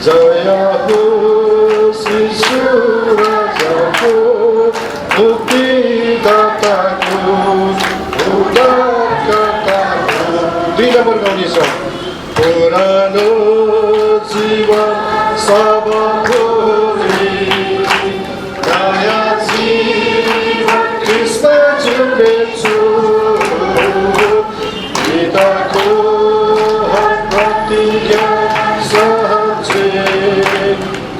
जय होस् यीशु राजाको मुक्तिदाताको उद्धारकर्ताको। 2 नम्बर गाउने छ पुरानो जीवन सब भोलि नयाँ जीवन ख्रिस्टमा जिउनेछु पिताको हर प्रतिज्ञा सहन्छे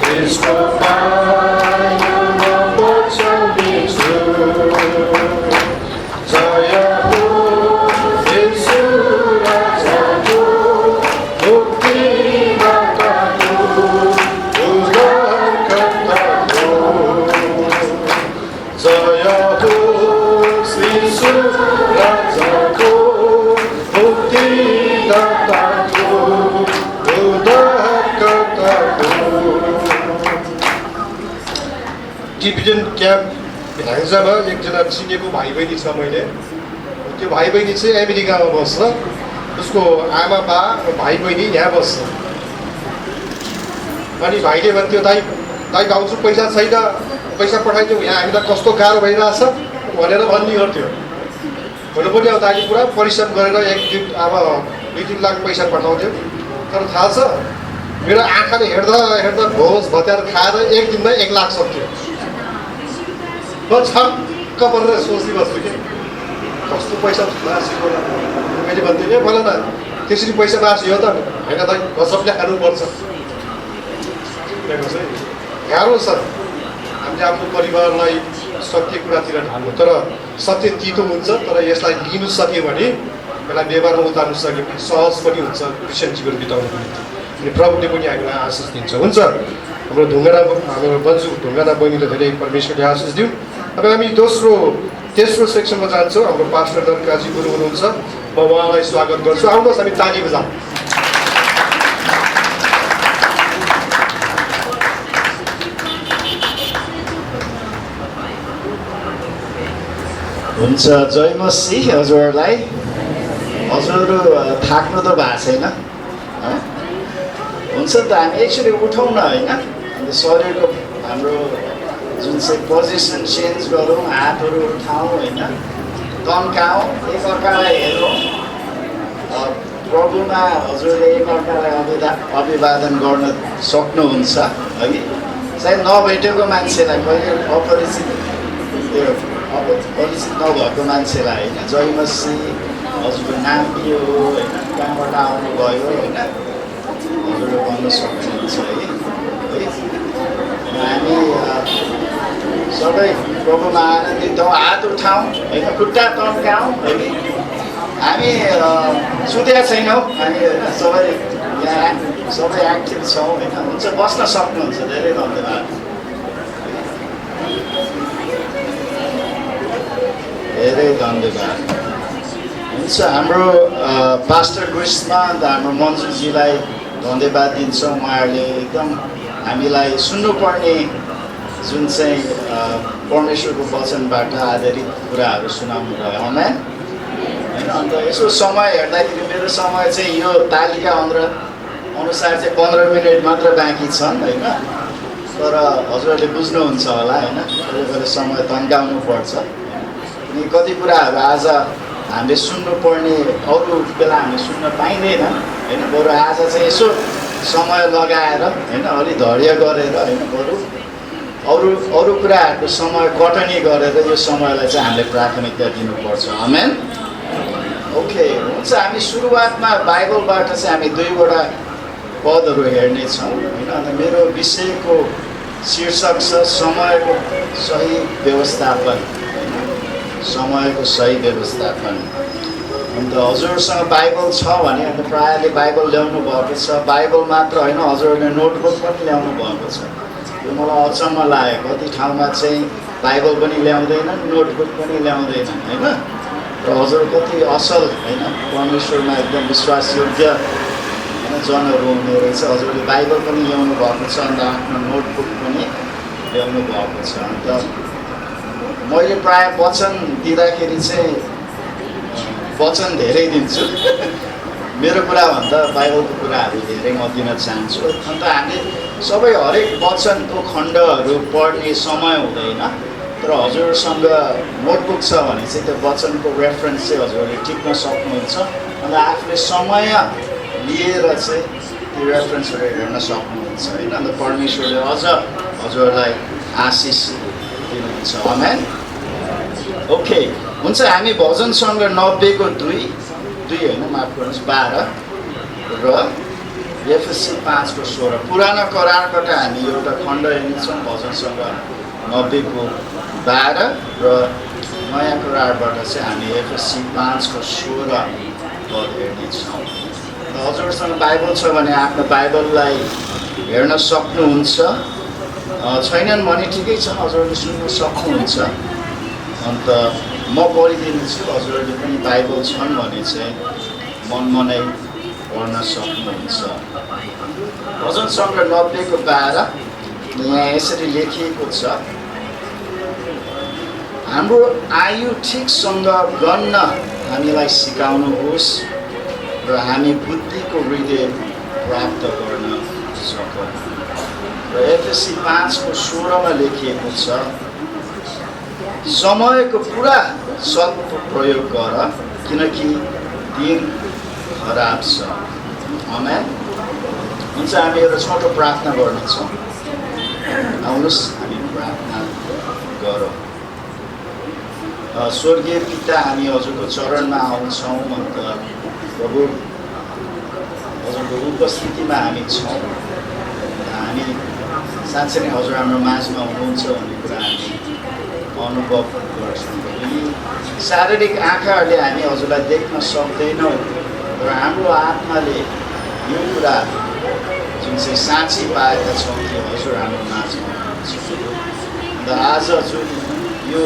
ख्रिस्टको पानीमा पछ्याउनेछु। जय हो येशू राजाको मुक्तिदाताको उद्धारकर्ताको। जय हो येशू राजाको मुक्तिदाताको उद्धारकर्ताको। डिभिजन क्याम्प भिनाङ्जामा एकजना चिनेको भाइ बहिनी छ मैले। त्यो भाइ बहिनी चाहिँ अमेरिकामा बस्छ, उसको आमा बा भाइ बहिनी यहाँ बस्छ। अनि भाइले भन्थ्यो दाइ दाइ गाउँछु पैसा छैन, पैसा पठाइदिउँ, यहाँ हामीलाई कस्तो गाह्रो भइरहेछ भनेर भन्ने गर्थ्यो। हुनु पनि अब दाइले पुरा परिश्रम गरेर 2-3 लाख पैसा पठाउँथ्यो। तर थाहा छ मेरो आँखाले हेर्दा हेर्दा भोज भत्यार खाएर एक दिनमा 1 लाख सक्थ्यो। म छक्क परेर सोच्दै बस्छु कि कस्तो पैसा मार्सियो होला। मैले भन्थेँ ए भन न त्यसरी पैसा मार्सियो त होइन दाइ गजबले खानुपर्छ। गाह्रो छ हामीले आफ्नो परिवारलाई सत्य कुरातिर ढाल्नु, तर सत्य तितो हुन्छ, तर यसलाई लिनु सक्यो भने यसलाई व्यवहारमा उतार्नु सक्यो भने सहज पनि हुन्छ क्रिस्चियन जीवन बिताउनुको निम्ति। अनि प्रभुले पनि हामीलाई आशिष दिन्छ। हुन्छ हाम्रो हाम्रो बन्जु ढुङ्गाना बहिनीले धेरै परमेश्वरले आशिष दिउँ। अब हामी तेस्रो सेक्सनमा जान्छौँ। हाम्रो पास्टर दर्काजी गुरु हुनुहुन्छ, म उहाँलाई स्वागत गर्छु। आउनुहोस् हामी ताली बजाउँ। हुन्छ, जय मसीह हजुरहरूलाई। हजुरहरू थाक्नु त भएको छैन? हुन्छ त हामी एकचोटि उठौँ न होइन। अन्त शरीरको हाम्रो जुन चाहिँ पोजिसन चेन्ज गरौँ, हातहरू उठाउँ होइन, तन्काउँ, एकअर्कालाई हेरौँ। प्रभुमा हजुरले एकअर्कालाई अभिवादन गर्न सक्नुहुन्छ है। सायद नभेटेको मान्छेलाई कहिले अपरिचित नभएको मान्छेलाई होइन जय मसीह हजुरको नाम के हो होइन, कहाँबाट आउनुभयो होइन, हजुरले भन्न सक्नुहुन्छ है। हामी सबै प्रभुमा आनन्दित हौँ। हात उठाउँ होइन, खुट्टा तन्काउँ होइन। हामी सुतेका छैनौँ, हामी होइन सबै यहाँ सबै एक्टिभ छौँ होइन। हुन्छ, बस्न सक्नुहुन्छ। धेरै धन्यवाद, धेरै धन्यवाद। हुन्छ, हाम्रो पास्टर ग्रिस्मा अन्त हाम्रो मन्जुजीलाई धन्यवाद दिन्छौँ। उहाँहरूले एकदम हामीलाई सुन्नुपर्ने जुन चाहिँ परमेश्वरको वचनबाट आधारित कुराहरू सुनाउनु भयो। आमेन होइन। अन्त यसो समय हेर्दाखेरि मेरो समय चाहिँ यो तालिका अनुसार चाहिँ 15 मिनट मात्र बाँकी छन् होइन। तर हजुरहरूले बुझ्नुहुन्छ होला होइन, कहिले कहिले समय तन्काउनु पर्छ। अनि कति कुराहरू आज हामीले सुन्नुपर्ने अरू बेला हामीले सुन्न पाइँदैन होइन। बरु आज चाहिँ यसो समय लगाएर होइन, अलि धैर्य गरेर होइन, बरु अरू कुराहरूको समय कटनी गरेर यो समयलाई चाहिँ हामीले प्राथमिकता दिनुपर्छ। आमेन। ओके, हुन्छ। हामी सुरुवातमा बाइबलबाट चाहिँ हामी 2वटा पदहरू हेर्नेछौँ होइन। अन्त मेरो विषयको शीर्षक छ समयको सही व्यवस्थापन। समयको सही व्यवस्थापन। अन्त हजुरसँग बाइबल छ भने अन्त प्रायःले बाइबल ल्याउनु भएको छ। बाइबल मात्र होइन, हजुरहरूले नोटबुक पनि ल्याउनु भएको छ। यो मलाई अचम्म लाग्यो, कति ठाउँमा चाहिँ बाइबल पनि ल्याउँदैनन्, नोटबुक पनि ल्याउँदैनन् होइन। र हजुर कति असल होइन, परमेश्वरमा एकदम विश्वासयोग्य होइन जनहरू हुने रहेछ। हजुरले बाइबल पनि ल्याउनु भएको छ, अन्त आफ्नो नोटबुक पनि ल्याउनु भएको छ। अन्त मैले प्रायः वचन दिँदाखेरि चाहिँ वचन धेरै दिन्छु। मेरो कुराभन्दा बाइबलको कुराहरू धेरै म दिन चाहन्छु। अन्त हामीले सबै हरेक वचनको खण्डहरू पढ्ने समय हुँदैन, तर हजुरसँग नोटबुक छ भने चाहिँ त्यो वचनको रेफरेन्स चाहिँ हजुरहरूले टिप्न सक्नुहुन्छ। अन्त आफूले समय लिएर चाहिँ त्यो रेफरेन्सहरू हेर्न सक्नुहुन्छ होइन। अन्त परमेश्वरले अझ हजुरहरूलाई आशिष दिनुहुन्छ। आमेन। ओके, हुन्छ। हामी भजन सङ्ग्रह 90 को 2 होइन, माफ गर्नुहोस्, 12 र एफएससी 5 को 16। पुरानो करारबाट हामी एउटा खण्ड हेर्नेछौँ, भजन सङ्ग्रह 90 को 12 र नयाँ करारबाट चाहिँ हामी एफएससी 5 को 16 पद हेर्नेछौँ। हजुरसँग बाइबल छ भने आफ्नो बाइबललाई हेर्न सक्नुहुन्छ, छैनन् भने ठिकै छ, हजुरहरूले सुन्न सक्नुहुन्छ। अन्त म पढिदिनेछु, हजुरहरूले पनि बाइबल छन् भने चाहिँ मनमा नै पढ्न सक्नुहुन्छ। भजन सङ्ग्रह 90 को 12 यहाँ यसरी लेखिएको छ, हाम्रो आयु ठिकसँग गन्न हामीलाई सिकाउनुहोस् र हामी बुद्धिको हृदय प्राप्त गर्न सकौँ। र एफएससी 5 को 16 मा लेखिएको छ, समयको पुरा सदुपयोग गर किनकि दिन खराब छ। आमेन। हुन्छ, हामी एउटा छोटो प्रार्थना गर्नेछौँ। आउनुहोस् हामी प्रार्थना गरौँ। स्वर्गीय पिता, हामी हजुरको चरणमा आउँछौँ। अन्त प्रभु, हजुरको उपस्थितिमा हामी छौँ। हामी साँच्चै नै हजुर हाम्रो माझमा हुनुहुन्छ भन्ने कुरा हामी अनुभव गर्छौँ। यी शारीरिक आँखाहरूले हामी हजुरलाई देख्न सक्दैनौँ, तर हाम्रो आत्माले यो कुरा जुन चाहिँ साँच्ची पाएका छौँ कि हजुर हाम्रो माझमा हुनुहुन्छ। अन्त आज जुन यो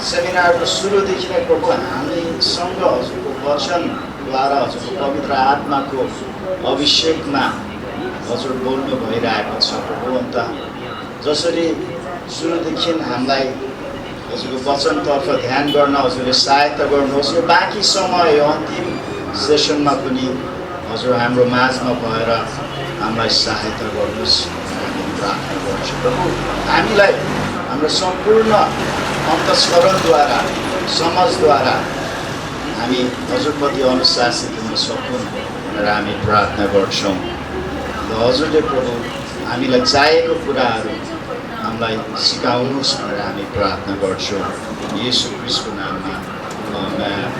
सेमिनारको सुरुदेखि नै प्रभु हामीसँग हजुरको वचनद्वारा हजुरको पवित्र आत्माको अभिषेकमा हजुर बोल्नु भइरहेको छ प्रभु। अन्त जसरी सुरुदेखि हामीलाई हजुरको वचनतर्फ ध्यान गर्न हजुरले सहायता गर्नुहोस्, यो बाँकी समय अन्तिम सेसनमा पनि हजुर हाम्रो माझमा भएर हामीलाई सहायता गर्नुहोस् हामी प्रार्थना गर्छु प्रभु। हामीलाई हाम्रो सम्पूर्ण अन्तस्करणद्वारा, समझद्वारा हामी हजुरप्रति अनुशासित हुन सकौँ भनेर हामी प्रार्थना गर्छौँ। र हजुरले प्रभु हामीलाई चाहिएको कुराहरू हामीलाई सिकाउनुहोस् भनेर हामी प्रार्थना गर्छौँ येशू ख्रीष्टको नाममा। आमेन।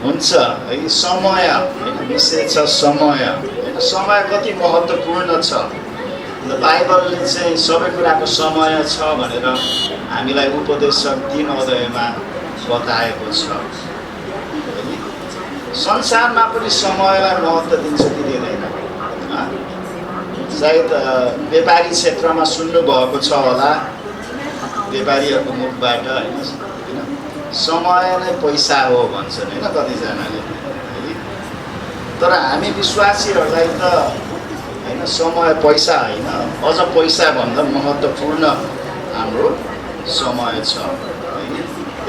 हुन्छ, है समय होइन, विषय छ समय होइन। समय कति महत्त्वपूर्ण छ। बाइबलले चाहिँ सबै कुराको समय छ भनेर हामीलाई उपदेशक 3 अध्यायमा बताएको छ। संसारमा पनि समयलाई महत्त्व दिन्छ कि दिँदैन? सायद व्यापारी क्षेत्रमा सुन्नुभएको छ होला, व्यापारीहरूको मुखबाट होइन, समय नै पैसा हो भन्छन् होइन कतिजनाले। तर हामी विश्वासीहरूलाई त होइन, समय पैसा होइन, अझ पैसाभन्दा महत्त्वपूर्ण हाम्रो समय छ।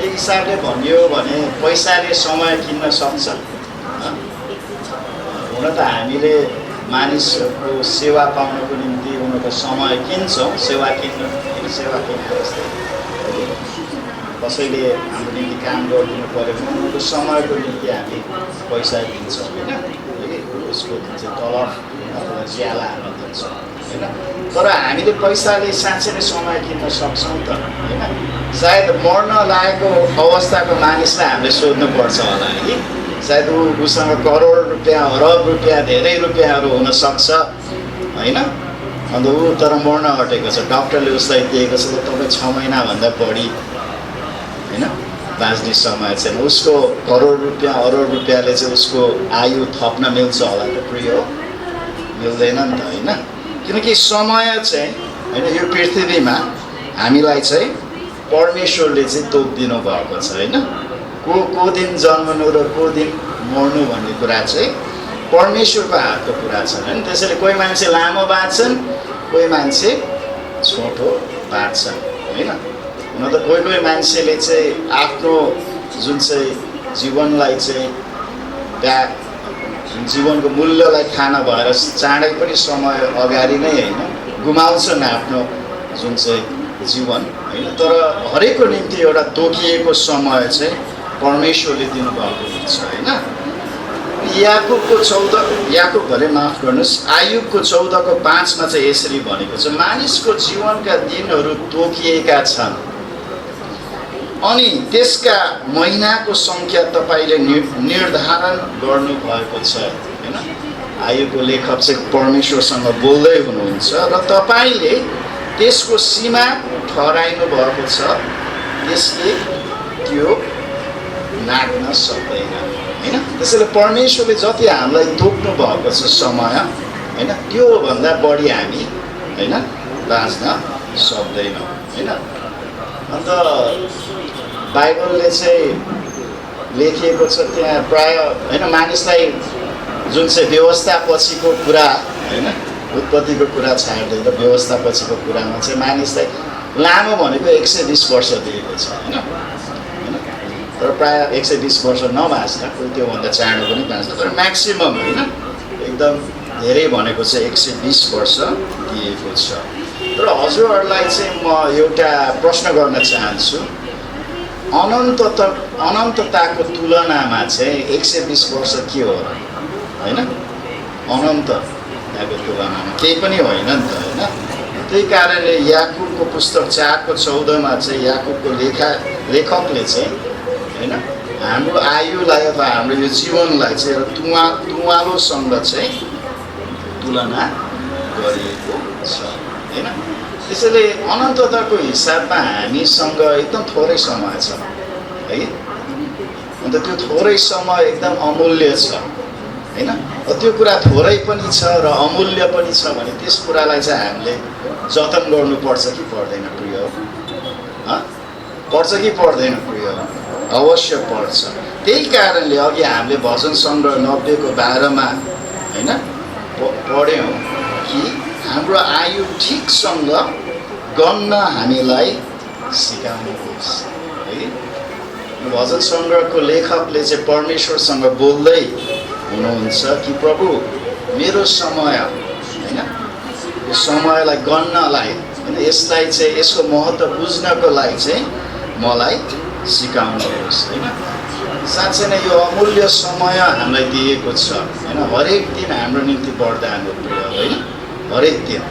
एक हिसाबले भनियो भने पैसाले समय किन्न सक्छ। हुन त हामीले मानिसहरूको सेवा पाउनको निम्ति उनीहरूको समय किन्छौँ, सेवा किन्नु सेवा किने जस्तै कसैले हाम्रो निम्ति काम गरिदिनु पऱ्यो भने उनीहरूको समयको निम्ति हामी पैसा दिन्छौँ होइन, उसको चाहिँ तलब अथवा ज्याला हाल्न दिन्छौँ होइन। तर हामीले पैसाले साँच्चै नै समय किन्न सक्छौँ त होइन। सायद मर्न लागेको अवस्थाको मानिसलाई हामीले सोध्नुपर्छ होला है, सायद उसँग करोड रुपियाँ, अरब रुपियाँ, धेरै रुपियाँहरू हुनसक्छ होइन। अन्त ऊ तर मर्न अटेको छ, डक्टरले उसलाई दिएको छ तपाईँ 6 महिनाभन्दा बढी होइन बाँच्ने समय छैन। उसको करोड रुपियाँ, अरब रुपियाँले चाहिँ उसको आयु थप्न मिल्छ होला त? प्रिय मिल्दैन नि त होइन। किनकि समय चाहिँ होइन यो पृथ्वीमा हामीलाई चाहिँ परमेश्वरले चाहिँ तोकिदिनु भएको छ होइन। को दिन जन्मनु र को दिन मर्नु भन्ने कुरा चाहिँ परमेश्वरको हातको कुरा छ होइन। त्यसैले कोही मान्छे लामो बाँच्छन्, कोही मान्छे छोटो बाँच्छन् होइन। हुन त कोही मान्छेले चाहिँ आफ्नो जुन चाहिँ जीवनलाई चाहिँ जीवनको मूल्यलाई थाहा नभएर चाँडै पनि समय अगाडि नै होइन गुमाउँछन् आफ्नो जुन चाहिँ जीवन होइन। तर हरेकको निम्ति एउटा तोकिएको समय चाहिँ परमेश्वरले दिनुभएको हुन्छ होइन। याकुब भले माफ गर्नुहोस्, आयुबको 14:5 चाहिँ यसरी भनेको छ, मानिसको जीवनका दिनहरू तोकिएका छन् अनि त्यसका महिनाको सङ्ख्या तपाईँले निर्धारण गर्नुभएको छ होइन। आयुबको लेखक चाहिँ परमेश्वरसँग बोल्दै हुनुहुन्छ र तपाईँले त्यसको सीमा ठहराइनु भएको छ, त्यसले त्यो नाग्न सक्दैन होइन। त्यसैले परमेश्वरले जति हामीलाई तोक्नु भएको छ समय होइन, त्योभन्दा बढी हामी होइन बाँच्न सक्दैनौँ होइन। अन्त बाइबलले चाहिँ लेखिएको छ त्यहाँ प्राय होइन मानिसलाई जुन चाहिँ व्यवस्था पछिको कुरा होइन, उत्पत्तिको कुरा छाडेर व्यवस्था पछिको कुरामा चाहिँ मानिसलाई लामो भनेको 120 वर्ष दिएको छ होइन। तर प्राय 120 वर्ष नबाँच्दा कोही त्योभन्दा चाँडो पनि बाँच्दा, तर म्याक्सिमम होइन एकदम धेरै भनेको चाहिँ 120 वर्ष दिएको छ। तर हजुरहरूलाई चाहिँ म एउटा प्रश्न गर्न चाहन्छु, अनन्तताको तुलनामा चाहिँ 120 वर्ष के हो र होइन। अनन्तताको तुलनामा केही पनि होइन नि त होइन। त्यही कारणले याकुबको पुस्तक 4:14 चाहिँ याकुबको लेखकले चाहिँ होइन हाम्रो आयुलाई अथवा हाम्रो यो जीवनलाई चाहिँ एउटा तुवालोसँग चाहिँ तुलना गरिएको छ होइन। त्यसैले अनन्तताको हिसाबमा हामीसँग एकदम थोरै समय छ है। अन्त त्यो थोरै समय एकदम अमूल्य छ होइन। त्यो कुरा थोरै पनि छ र अमूल्य पनि छ भने त्यस कुरालाई चाहिँ हामीले जतन गर्नुपर्छ कि पर्दैन प्रिय? पर्छ कि पर्दैन प्रिय? अवश्य पर्छ। त्यही कारणले अघि हामीले भजन सङ्ग्रह 90को 12मा होइन पढ्यौँ कि हाम्रो आयु ठिकसँग गन्न हामीलाई सिकाउनुहोस् है। भजन सङ्ग्रहको लेखकले चाहिँ परमेश्वरसँग बोल्दै हुनुहुन्छ कि प्रभु मेरो समय होइन, यो समयलाई गन्नलाई होइन, यसलाई चाहिँ यसको महत्त्व बुझ्नको लागि चाहिँ मलाई सिकाउनुहोस् होइन। साँच्चै नै यो अमूल्य समय हामीलाई दिएको छ होइन। हरेक दिन हाम्रो निम्ति वरदान हो प्रिय होइन, हरेक दिन।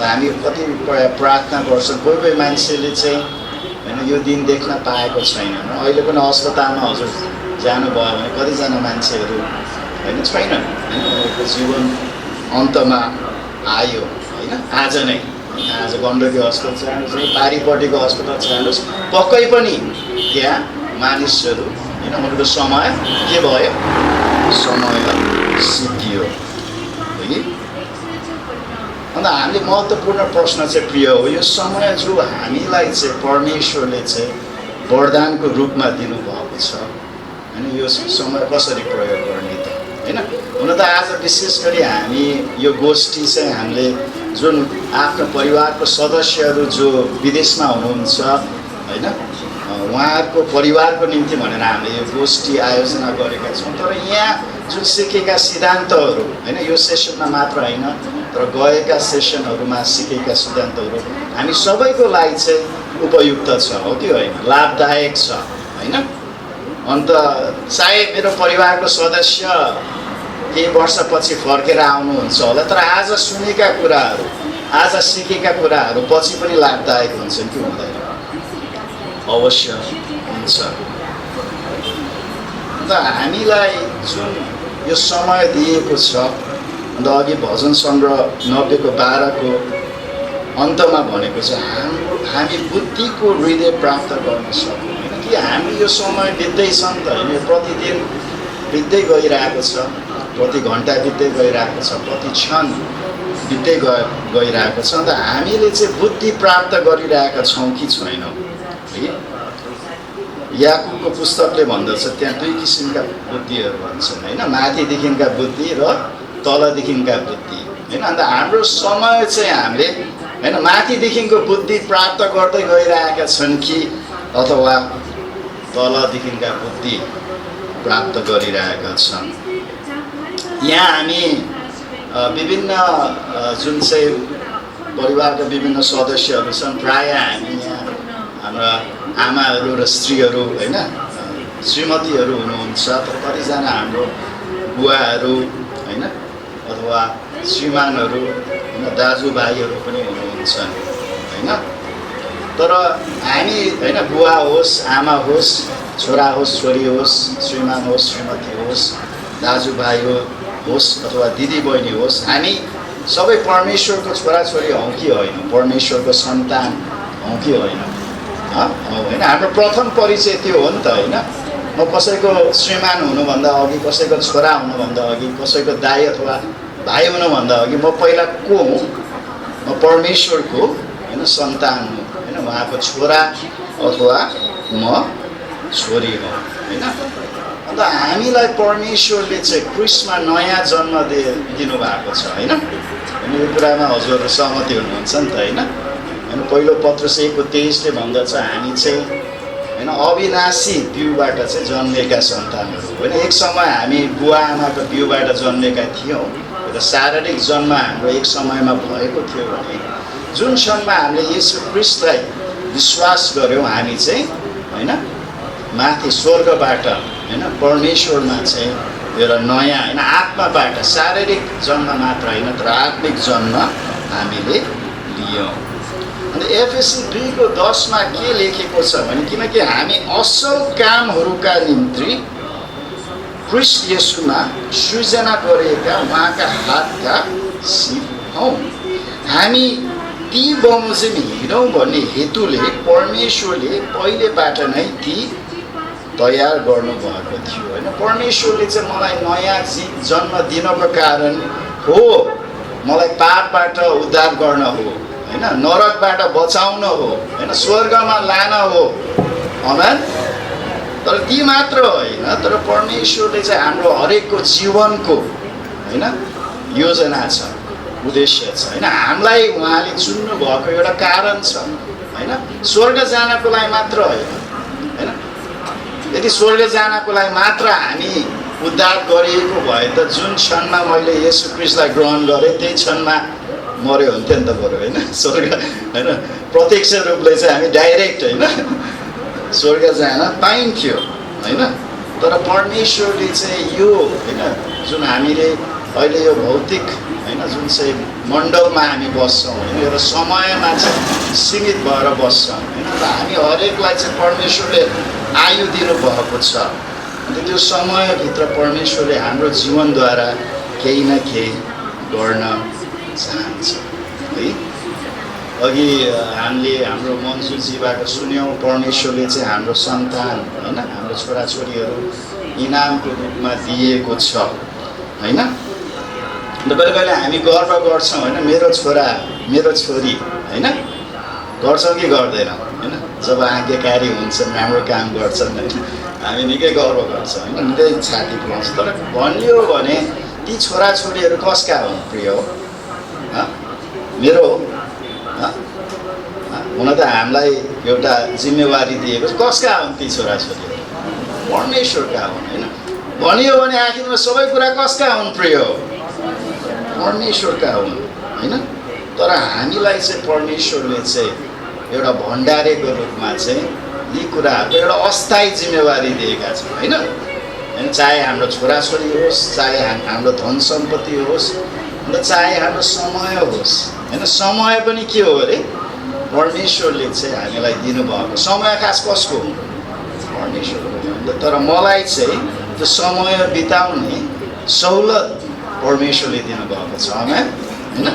हामी कति प्रार्थना गर्छौँ, कोही मान्छेले चाहिँ होइन यो दिन देख्न पाएको छैन। अहिले पनि अस्पतालमा हजुर जानुभयो भने कतिजना मान्छेहरू होइन छैनन् होइन, उनीहरूको जीवन अन्तमा आयो होइन। आज नै आज गण्डकी अस्पताल जानुहोस् है, पारिपट्टिको अस्पताल जानुहोस्, पक्कै पनि त्यहाँ मानिसहरू होइन उनीहरूको समय के भयो, समय सिद्धियो है। अन्त हामीले महत्त्वपूर्ण प्रश्न चाहिँ प्रिय हो, यो समय जो हामीलाई चाहिँ परमेश्वरले चाहिँ वरदानको रूपमा दिनुभएको छ होइन, यो समय कसरी प्रयोग गर्ने त होइन। हुन त आज विशेष गरी हामी यो गोष्ठी चाहिँ हामीले जुन आफ्नो परिवारको सदस्यहरू जो विदेशमा हुनुहुन्छ होइन, उहाँहरूको परिवारको निम्ति भनेर हामीले यो गोष्ठी आयोजना गरेका छौँ। तर यहाँ जुन सिकेका सिद्धान्तहरू होइन, यो सेसनमा मात्र होइन तर गएका सेसनहरूमा सिकेका सिद्धान्तहरू हामी सबैको लागि चाहिँ उपयुक्त छ हो कि होइन, लाभदायक छ होइन। अन्त सायद मेरो परिवारको सदस्य केही वर्षपछि फर्केर आउनुहुन्छ होला, तर आज सुनेका कुराहरू आज सिकेका कुराहरू पछि पनि लाभदायक हुन्छन् कि हुँदैन? अवश्य हुन्छ। अन्त हामीलाई जुन यो समय दिएको छ, अन्त अघि भजन सङ्ग्रह 90को 12को अन्तमा भनेको चाहिँ हामी बुद्धिको हृदय प्राप्त गर्न सक्छौँ कि हामी यो समय बित्दैछ नि त होइन, प्रतिदिन बित्दै गइरहेको छ, प्रति घन्टा बित्दै गइरहेको छ, प्रति क्षण बित्दै गइरहेको छ। अन्त हामीले चाहिँ बुद्धि प्राप्त गरिरहेका छौँ कि छैनौँ है। याकुबको पुस्तकले भन्दछ त्यहाँ दुई किसिमका बुद्धिहरू भन्छन् होइन, माथिदेखिका बुद्धि र तलदेखिका बुद्धि होइन। अन्त हाम्रो समय चाहिँ हामीले होइन माथिदेखिको बुद्धि प्राप्त गर्दै गइरहेका छन् कि अथवा तलदेखिका बुद्धि प्राप्त गरिरहेका छन्। यहाँ हामी विभिन्न जुन चाहिँ परिवारका विभिन्न सदस्यहरू छन्, प्रायः हामी यहाँ हाम्रा आमाहरू र स्त्रीहरू होइन, श्रीमतीहरू हुनुहुन्छ, तर कतिजना हाम्रो बुवाहरू होइन अथवा श्रीमानहरू होइन, दाजुभाइहरू पनि हुनुहुन्छ होइन। तर हामी होइन, बुवा होस्, आमा होस्, छोरा होस्, छोरी होस्, श्रीमान होस्, श्रीमती होस्, दाजुभाइ होस् अथवा दिदीबहिनी होस्, हामी सबै परमेश्वरको छोराछोरी हौँ कि होइन, परमेश्वरको सन्तान हौँ कि होइन होइन। हाम्रो प्रथम परिचय त्यो हो नि त होइन। म कसैको श्रीमान हुनुभन्दा अघि, कसैको छोरा हुनुभन्दा अघि, कसैको दाइ अथवा भाइ हुनुभन्दा अघि म पहिला को हुँ? म परमेश्वरको होइन सन्तान हुँ होइन, उहाँको छोरा अथवा म छोरी हुँ होइन। अन्त हामीलाई परमेश्वरले चाहिँ क्रिस्टमा नयाँ जन्म दिनुभएको छ होइन। यो कुरामा हजुरहरू सहमति हुनुहुन्छ नि त होइन। होइन, पहिलो पत्रुस 1:23 भन्दछ हामी चाहिँ होइन अविनाशी बिउबाट चाहिँ जन्मेका सन्तानहरू होइन। एक समय हामी बुवा आमाको बिउबाट जन्मेका थियौँ र शारीरिक जन्म हाम्रो एक समयमा भएको थियो भने जुन क्षणमा हामीले येशू क्रिस्टलाई विश्वास गऱ्यौँ हामी चाहिँ होइन माथि स्वर्गबाट होइन परमेश्वरमा चाहिँ एउटा नयाँ होइन आत्माबाट शारीरिक जन्म मात्र होइन तर आत्मिक जन्म हामीले लियौँ। अन्त एफएसी 2:10 के लेखेको छ भने किनकि हामी असल कामहरूका निम्ति क्रिस्ट येशूमा सृजना गरिएका उहाँका हातका सिप हौँ। हामी ती बमोजिम हिँडौँ भन्ने हेतुले परमेश्वरले पहिलेबाट नै ती तयार गर्नुभएको थियो होइन। परमेश्वरले चाहिँ मलाई नयाँ जन्म दिनको कारण हो, मलाई पापबाट उद्धार गर्न हो होइन, नरकबाट बचाउन हो होइन, स्वर्गमा लान हो आमेन। तर ती मात्र होइन तर परमेश्वरले चाहिँ हाम्रो हरेकको जीवनको होइन योजना छ, उद्देश्य छ होइन। हामीलाई उहाँले चुन्नु भएको एउटा कारण छ होइन। स्वर्ग जानको लागि मात्र होइन होइन। यदि स्वर्ग जानको लागि मात्र हामी उद्धार गरिएको भए त जुन क्षणमा मैले येशू क्रिस्टलाई ग्रहण गरेँ त्यही क्षणमा मर्यो हुन्थ्यो नि त बरु होइन। स्वर्ग होइन प्रत्यक्ष रूपले चाहिँ हामी डाइरेक्ट होइन स्वर्ग जान पाइन्थ्यो होइन। तर परमेश्वरले चाहिँ यो होइन जुन हामीले अहिले यो भौतिक होइन जुन चाहिँ मण्डलमा हामी बस्छौँ होइन एउटा समयमा चाहिँ सीमित भएर बस्छौँ होइन। र हामी हरेकलाई चाहिँ परमेश्वरले आयु दिनुभएको छ। अन्त त्यो समयभित्र परमेश्वरले हाम्रो जीवनद्वारा केही न केही गर्न चाहन्छ है। अघि हामीले हाम्रो मन्जुजीबाट सुन्यौँ परमेश्वरले चाहिँ हाम्रो सन्तान होइन हाम्रो छोराछोरीहरू इनामको रूपमा दिएको छ होइन। अन्त कहिले कहिले हामी गर्व गर्छौँ होइन मेरो छोरा मेरो छोरी होइन, गर्छौँ कि गर्दैनौँ होइन। जब आज्ञाकारी हुन्छन् राम्रो काम गर्छन् होइन हामी निकै गर्व गर्छौँ होइन, निकै छाती फुलाउँछ। तर भनियो भने ती छोराछोरीहरू कसका हुन् प्रिय हो मेरो हुन त हामीलाई एउटा जिम्मेवारी दिएको कसका हुन् ती छोराछोरीहरू? परमेश्वरका हुन् होइन। भनियो भने आखिरमा सबै कुरा कसका हुन् प्रिय हो? परमेश्वरका हुन् होइन। तर हामीलाई चाहिँ परमेश्वरले चाहिँ एउटा भण्डारेको रूपमा चाहिँ यी कुराहरूको एउटा अस्थायी जिम्मेवारी दिएका छन् होइन। होइन चाहे हाम्रो छोराछोरी होस्, चाहे हाम्रो धन सम्पत्ति होस्, अन्त चाहे हाम्रो समय होस् होइन। समय पनि के हो अरे परमेश्वरले चाहिँ हामीलाई दिनुभएको। समय खास कसको हो? परमेश्वरको। तर मलाई चाहिँ त्यो समय बिताउने सहुलत परमेश्वरले दिनुभएको छ आमेन होइन।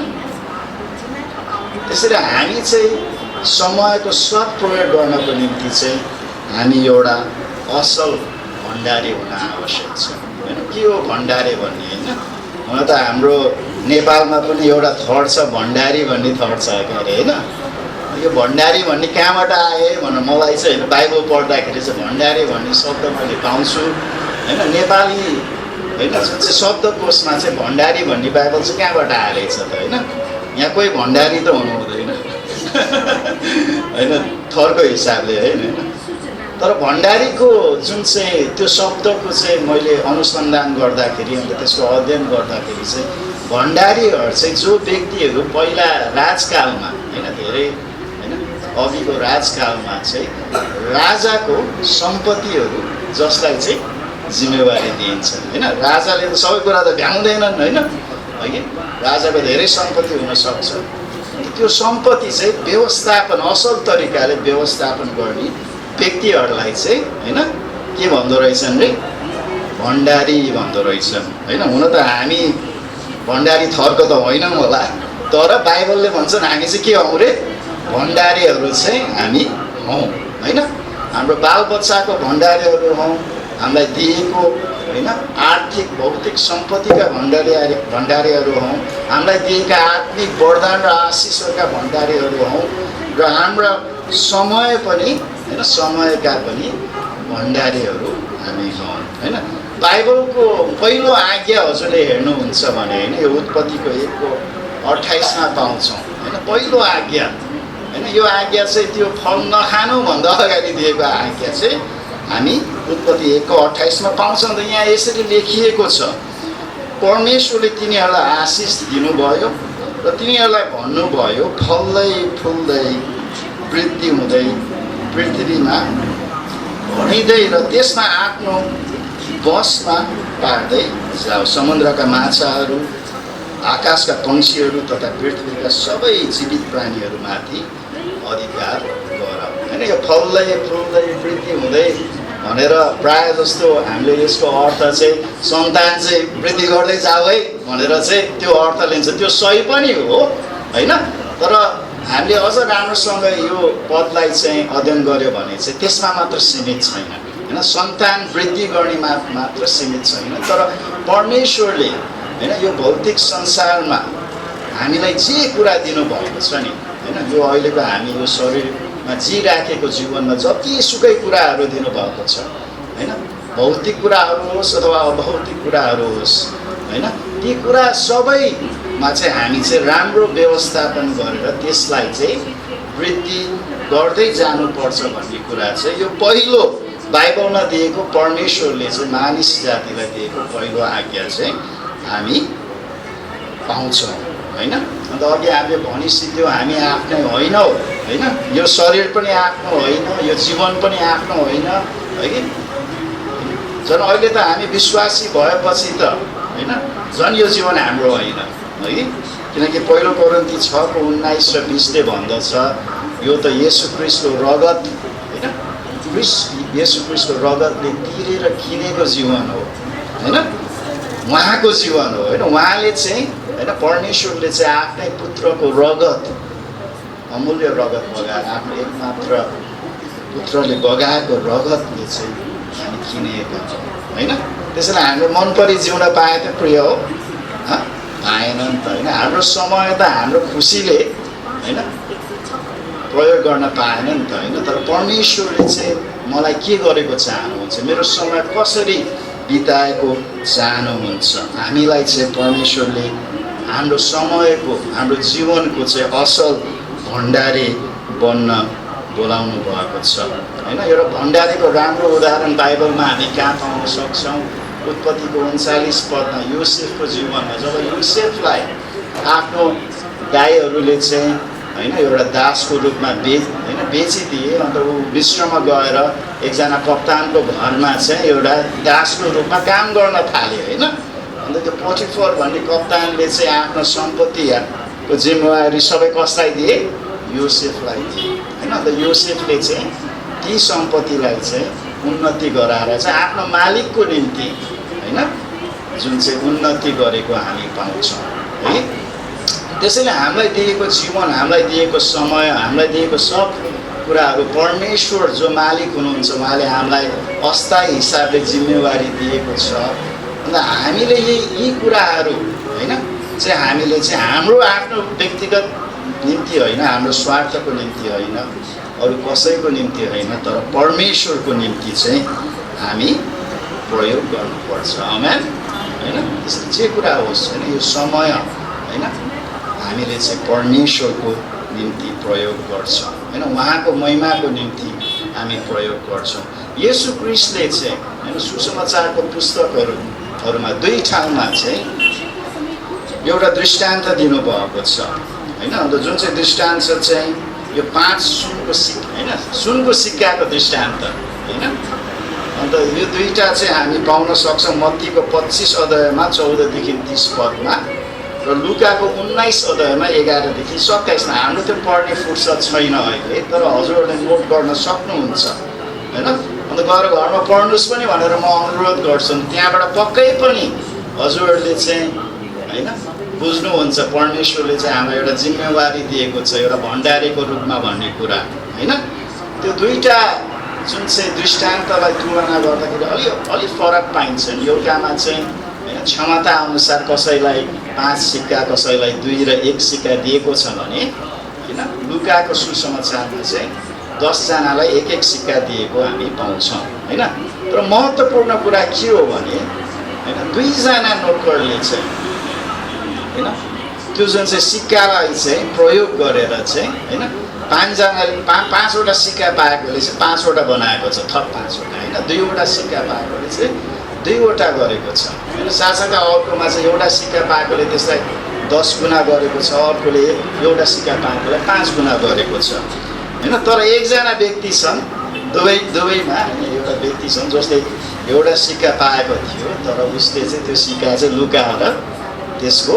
त्यसैले हामी चाहिँ समयको सत्प्रयोग गर्नको निम्ति चाहिँ हामी एउटा असल भण्डारी हुन आवश्यक छ होइन। के हो भण्डारी भन्ने होइन? हुन त हाम्रो नेपालमा पनि एउटा थर छ भण्डारी भन्ने थर छ के अरे होइन। यो भण्डारी भन्ने कहाँबाट आए भनेर मलाई चाहिँ होइन बाइबल पढ्दाखेरि चाहिँ भण्डारी भन्ने शब्द मैले पाउँछु होइन। नेपाली होइन जुन चाहिँ शब्दकोशमा चाहिँ भण्डारी भन्ने बाइबल चाहिँ कहाँबाट आएछ त होइन। यहाँ कोही भण्डारी त हुनु हुँदैन होइन थरको हिसाबले होइन। तर भण्डारीको जुन चाहिँ त्यो शब्दको चाहिँ मैले अनुसन्धान गर्दाखेरि अन्त त्यसको अध्ययन गर्दाखेरि चाहिँ भण्डारीहरू चाहिँ जो व्यक्तिहरू पहिला राजकालमा होइन धेरै होइन अघिको राजकालमा चाहिँ राजाको सम्पत्तिहरू जसलाई चाहिँ जिम्मेवारी दिइन्छ होइन राजाले त सबै कुरा त भ्याउँदैनन् होइन अघि राजाको धेरै सम्पत्ति हुनसक्छ त्यो सम्पत्ति चाहिँ व्यवस्थापन असल तरिकाले व्यवस्थापन गर्ने व्यक्तिहरूलाई चाहिँ होइन के भन्दो रहेछन् रे भण्डारी भन्दो रहेछन् होइन हुन त हामी भण्डारी थरको त होइनौँ होला तर बाइबलले भन्छन् हामी चाहिँ के हौँ रे भण्डारीहरू चाहिँ हामी हौँ होइन हाम्रो बालबच्चाको भण्डारीहरू हौँ हामीलाई दिएको होइन आर्थिक भौतिक सम्पत्तिका भण्डारीहरू हौँ हामीलाई दिएका आत्मिक वरदान र आशिषहरूका भण्डारीहरू हौँ र हाम्रा समय पनि होइन समयका पनि भण्डारीहरू हामी हौँ होइन बाइबलको पहिलो आज्ञा हजुरले हेर्नुहुन्छ भने होइन यो उत्पत्तिको 1:28 पाउँछौँ होइन पहिलो आज्ञा होइन यो आज्ञा चाहिँ त्यो फल नखानुभन्दा अगाडि दिएको आज्ञा चाहिँ हामी उत्पत्ति 1:28 पाउँछौँ त यहाँ यसरी लेखिएको छ परमेश्वरले तिनीहरूलाई आशिष दिनुभयो र तिनीहरूलाई भन्नुभयो फल्दै फुल्दै वृद्धि हुँदै पृथ्वीमा भरिँदै र त्यसमा आफ्नो बसमा पार्दै जाऊ समुद्रका माछाहरू आकाशका पंक्षीहरू तथा पृथ्वीका सबै जीवित प्राणीहरूमाथि अधिकार गर होइन यो फल्दै फुल्दै वृद्धि हुँदै भनेर प्रायः जस्तो हामीले यसको अर्थ चाहिँ सन्तान चाहिँ वृद्धि गर्दै जाऊ है भनेर चाहिँ त्यो अर्थ लिन्छ त्यो सही पनि हो होइन तर हामीले अझ राम्रोसँग यो पदलाई चाहिँ अध्ययन गर्यो भने चाहिँ त्यसमा मात्र सीमित छैन होइन सन्तान वृद्धि गर्नेमा मात्र सीमित छैन तर परमेश्वरले होइन यो भौतिक संसारमा हामीलाई जे कुरा दिनुभएको छ नि होइन यो अहिलेको हामी यो शरीरमा जिराखेको जीवनमा जतिसुकै कुराहरू दिनुभएको छ होइन भौतिक कुराहरू होस् अथवा अभौतिक कुराहरू होस् होइन ती कुरा सबैमा चाहिँ हामी चाहिँ राम्रो व्यवस्थापन गरेर त्यसलाई चाहिँ वृद्धि गर्दै जानुपर्छ भन्ने कुरा चाहिँ यो पहिलो बाइबलमा दिएको परमेश्वरले चाहिँ मानिस जातिलाई दिएको पहिलो आज्ञा चाहिँ हामी पाउँछौँ होइन अन्त अघि हामीले भनिसिक्यौँ हामी आफ्नै होइनौँ होइन यो शरीर पनि आफ्नो होइन यो जीवन पनि आफ्नो होइन है कि झन् अहिले त हामी विश्वासी भएपछि त होइन झन् यो जीवन हाम्रो होइन है किनकि पहिलो कोरिन्थी 6:19 र 20ले भन्दछ यो त येशू ख्रीष्टको रगत होइन येशू ख्रीष्टको रगतले तिरेर किनेको जीवन हो होइन उहाँको जीवन हो होइन उहाँले चाहिँ होइन परमेश्वरले चाहिँ आफ्नै पुत्रको रगत अमूल्य रगत बगाएर आफ्नो एकमात्र पुत्रले बगाएको रगतले चाहिँ हामी किनेका छौँ होइन त्यसैले हामीले मन परी जिउन पाए त प्रिय हो पाएन नि त होइन हाम्रो समय त हाम्रो खुसीले होइन प्रयोग गर्न पाएन नि त होइन तर परमेश्वरले चाहिँ मलाई के गरेको चाहनुहुन्छ मेरो समय कसरी बिताएको चाहनुहुन्छ हामीलाई चाहिँ परमेश्वरले हाम्रो समयको हाम्रो जीवनको चाहिँ असल भण्डारी बन्न बोलाउनु भएको छ होइन एउटा भण्डारीको राम्रो उदाहरण बाइबलमा हामी कहाँ पाउन सक्छौँ उत्पत्तिको 39 पदमा योसेफको जीवनमा जब योसेफलाई आफ्नो दाइहरूले चाहिँ होइन एउटा दासको रूपमा बेचिदिए अन्त ऊ मिस्रमा गएर एकजना कप्तानको घरमा चाहिँ एउटा दासको रूपमा काम गर्न थाल्यो होइन अन्त त्यो पोटिफर भन्ने कप्तानले चाहिँ आफ्नो सम्पत्तिको जिम्मेवारी सबै कसलाई दिए योसेफलाई दिए होइन अन्त योसेफले चाहिँ ती सम्पत्तिलाई चाहिँ उन्नति गराएर चाहिँ आफ्नो मालिकको निम्ति होइन जुन चाहिँ उन्नति गरेको हामी पाउँछौँ है त्यसैले हामीलाई दिएको जीवन हामीलाई दिएको समय हामीलाई दिएको सब कुराहरू परमेश्वर जो मालिक हुनुहुन्छ उहाँले हामीलाई अस्थायी हिसाबले जिम्मेवारी दिएको छ अन्त हामीले यी कुराहरू होइन चाहिँ हामीले चाहिँ हाम्रो आफ्नो व्यक्तिगत निम्ति होइन हाम्रो स्वार्थको निम्ति होइन अरू कसैको निम्ति होइन तर परमेश्वरको निम्ति चाहिँ हामी प्रयोग गर्नुपर्छ आमेन होइन त्यसले जे कुरा होस् होइन यो समय होइन हामीले चाहिँ परमेश्वरको निम्ति प्रयोग गर्छौँ होइन उहाँको महिमाको निम्ति हामी प्रयोग गर्छौँ। येशू क्रिस्टले चाहिँ होइन सुसमाचारको पुस्तकहरूमा 2 ठाउँमा चाहिँ एउटा दृष्टान्त दिनुभएको छ होइन। अन्त जुन चाहिँ दृष्टान्त चाहिँ यो 5 सुनको सिक्काको दृष्टान्त होइन। अन्त यो 2टा चाहिँ हामी पाउन सक्छौँ मत्तीको 25 अध्यायमा 14देखि 30 पदमा र लुकाको 19 अध्यायमा 11देखि 27मा। हाम्रो त्यो पढ्ने फुर्सद छैन अहिले, तर हजुरहरूले नोट गर्न सक्नुहुन्छ होइन। अन्त गएर घरमा पढ्नुहोस् पनि भनेर म अनुरोध गर्छु। त्यहाँबाट पक्कै पनि हजुरहरूले चाहिँ होइन बुझ्नुहुन्छ परमेश्वरले चाहिँ हामीलाई एउटा जिम्मेवारी दिएको छ एउटा भण्डारीको रूपमा भन्ने कुरा होइन। त्यो 2टा जुन चाहिँ दृष्टान्तलाई तुलना गर्दाखेरि अलि फरक पाइन्छ। एउटामा चाहिँ होइन क्षमता अनुसार कसैलाई 5 सिक्का कसैलाई 2 र 1 सिक्का दिएको छ भने होइन लुकाको सुसमाचारमा चाहिँ 10 जनालाई 1-1 सिक्का दिएको हामी पाउँछौँ होइन। तर महत्त्वपूर्ण कुरा के हो भने होइन 2 जना नोकरले चाहिँ होइन त्यो जुन चाहिँ सिक्कालाई चाहिँ प्रयोग गरेर चाहिँ होइन 5 जनाले 5वटा सिक्का पाएकोले चाहिँ 5वटा बनाएको छ, थप 5वटा होइन। 2वटा सिक्का पाएकोले चाहिँ 2वटा गरेको छ होइन। साथसाथै अर्कोमा चाहिँ एउटा सिक्का पाएकोले त्यसलाई 10 गुणा गरेको छ, अर्कोले एउटा सिक्का पाएकोलाई 5 गुणा गरेको छ होइन। तर एकजना व्यक्ति छन् दुवैमा एउटा व्यक्ति छन् जसले एउटा सिक्का पाएको थियो, तर उसले चाहिँ त्यो सिक्का चाहिँ लुकाएर त्यसको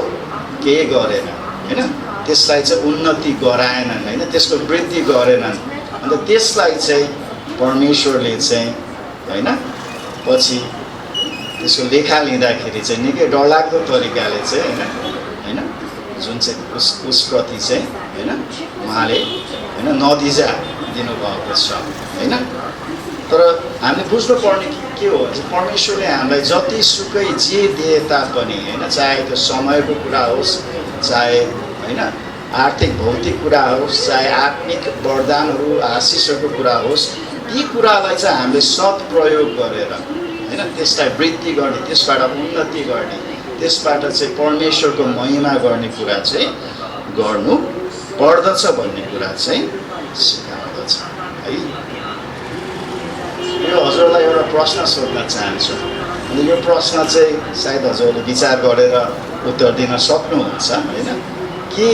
केही गरेन होइन। त्यसलाई चाहिँ उन्नति गराएनन् होइन, त्यसको वृद्धि गरेनन्। अन्त त्यसलाई चाहिँ परमेश्वरले चाहिँ होइन पछि त्यसको लेखा लिँदाखेरि चाहिँ निकै डरलाग्दो तरिकाले चाहिँ होइन जुन चाहिँ उसप्रति चाहिँ होइन उहाँले होइन नतिजा दिनुभएको छ होइन। तर हामीले बुझ्नुपर्ने के हो भने परमेश्वरले हामीलाई जतिसुकै जे दिए तापनि होइन, चाहे त्यो समयको कुरा होस्, चाहे होइन आर्थिक भौतिक कुरा होस्, चाहे आत्मिक वरदानहरू आशिषहरूको कुरा होस्, ती कुरालाई चाहिँ हामीले सदप्रयोग गरेर होइन त्यसलाई वृद्धि गर्ने, त्यसबाट उन्नति गर्ने, त्यसबाट चाहिँ परमेश्वरको महिमा गर्ने कुरा चाहिँ गर्नु पर्दछ भन्ने कुरा चाहिँ सिकाउँदछ है। यो हजुरलाई एउटा प्रश्न सोध्न चाहन्छु। अनि यो प्रश्न चाहिँ सायद हजुरले विचार गरेर उत्तर दिन सक्नुहुन्छ होइन। कि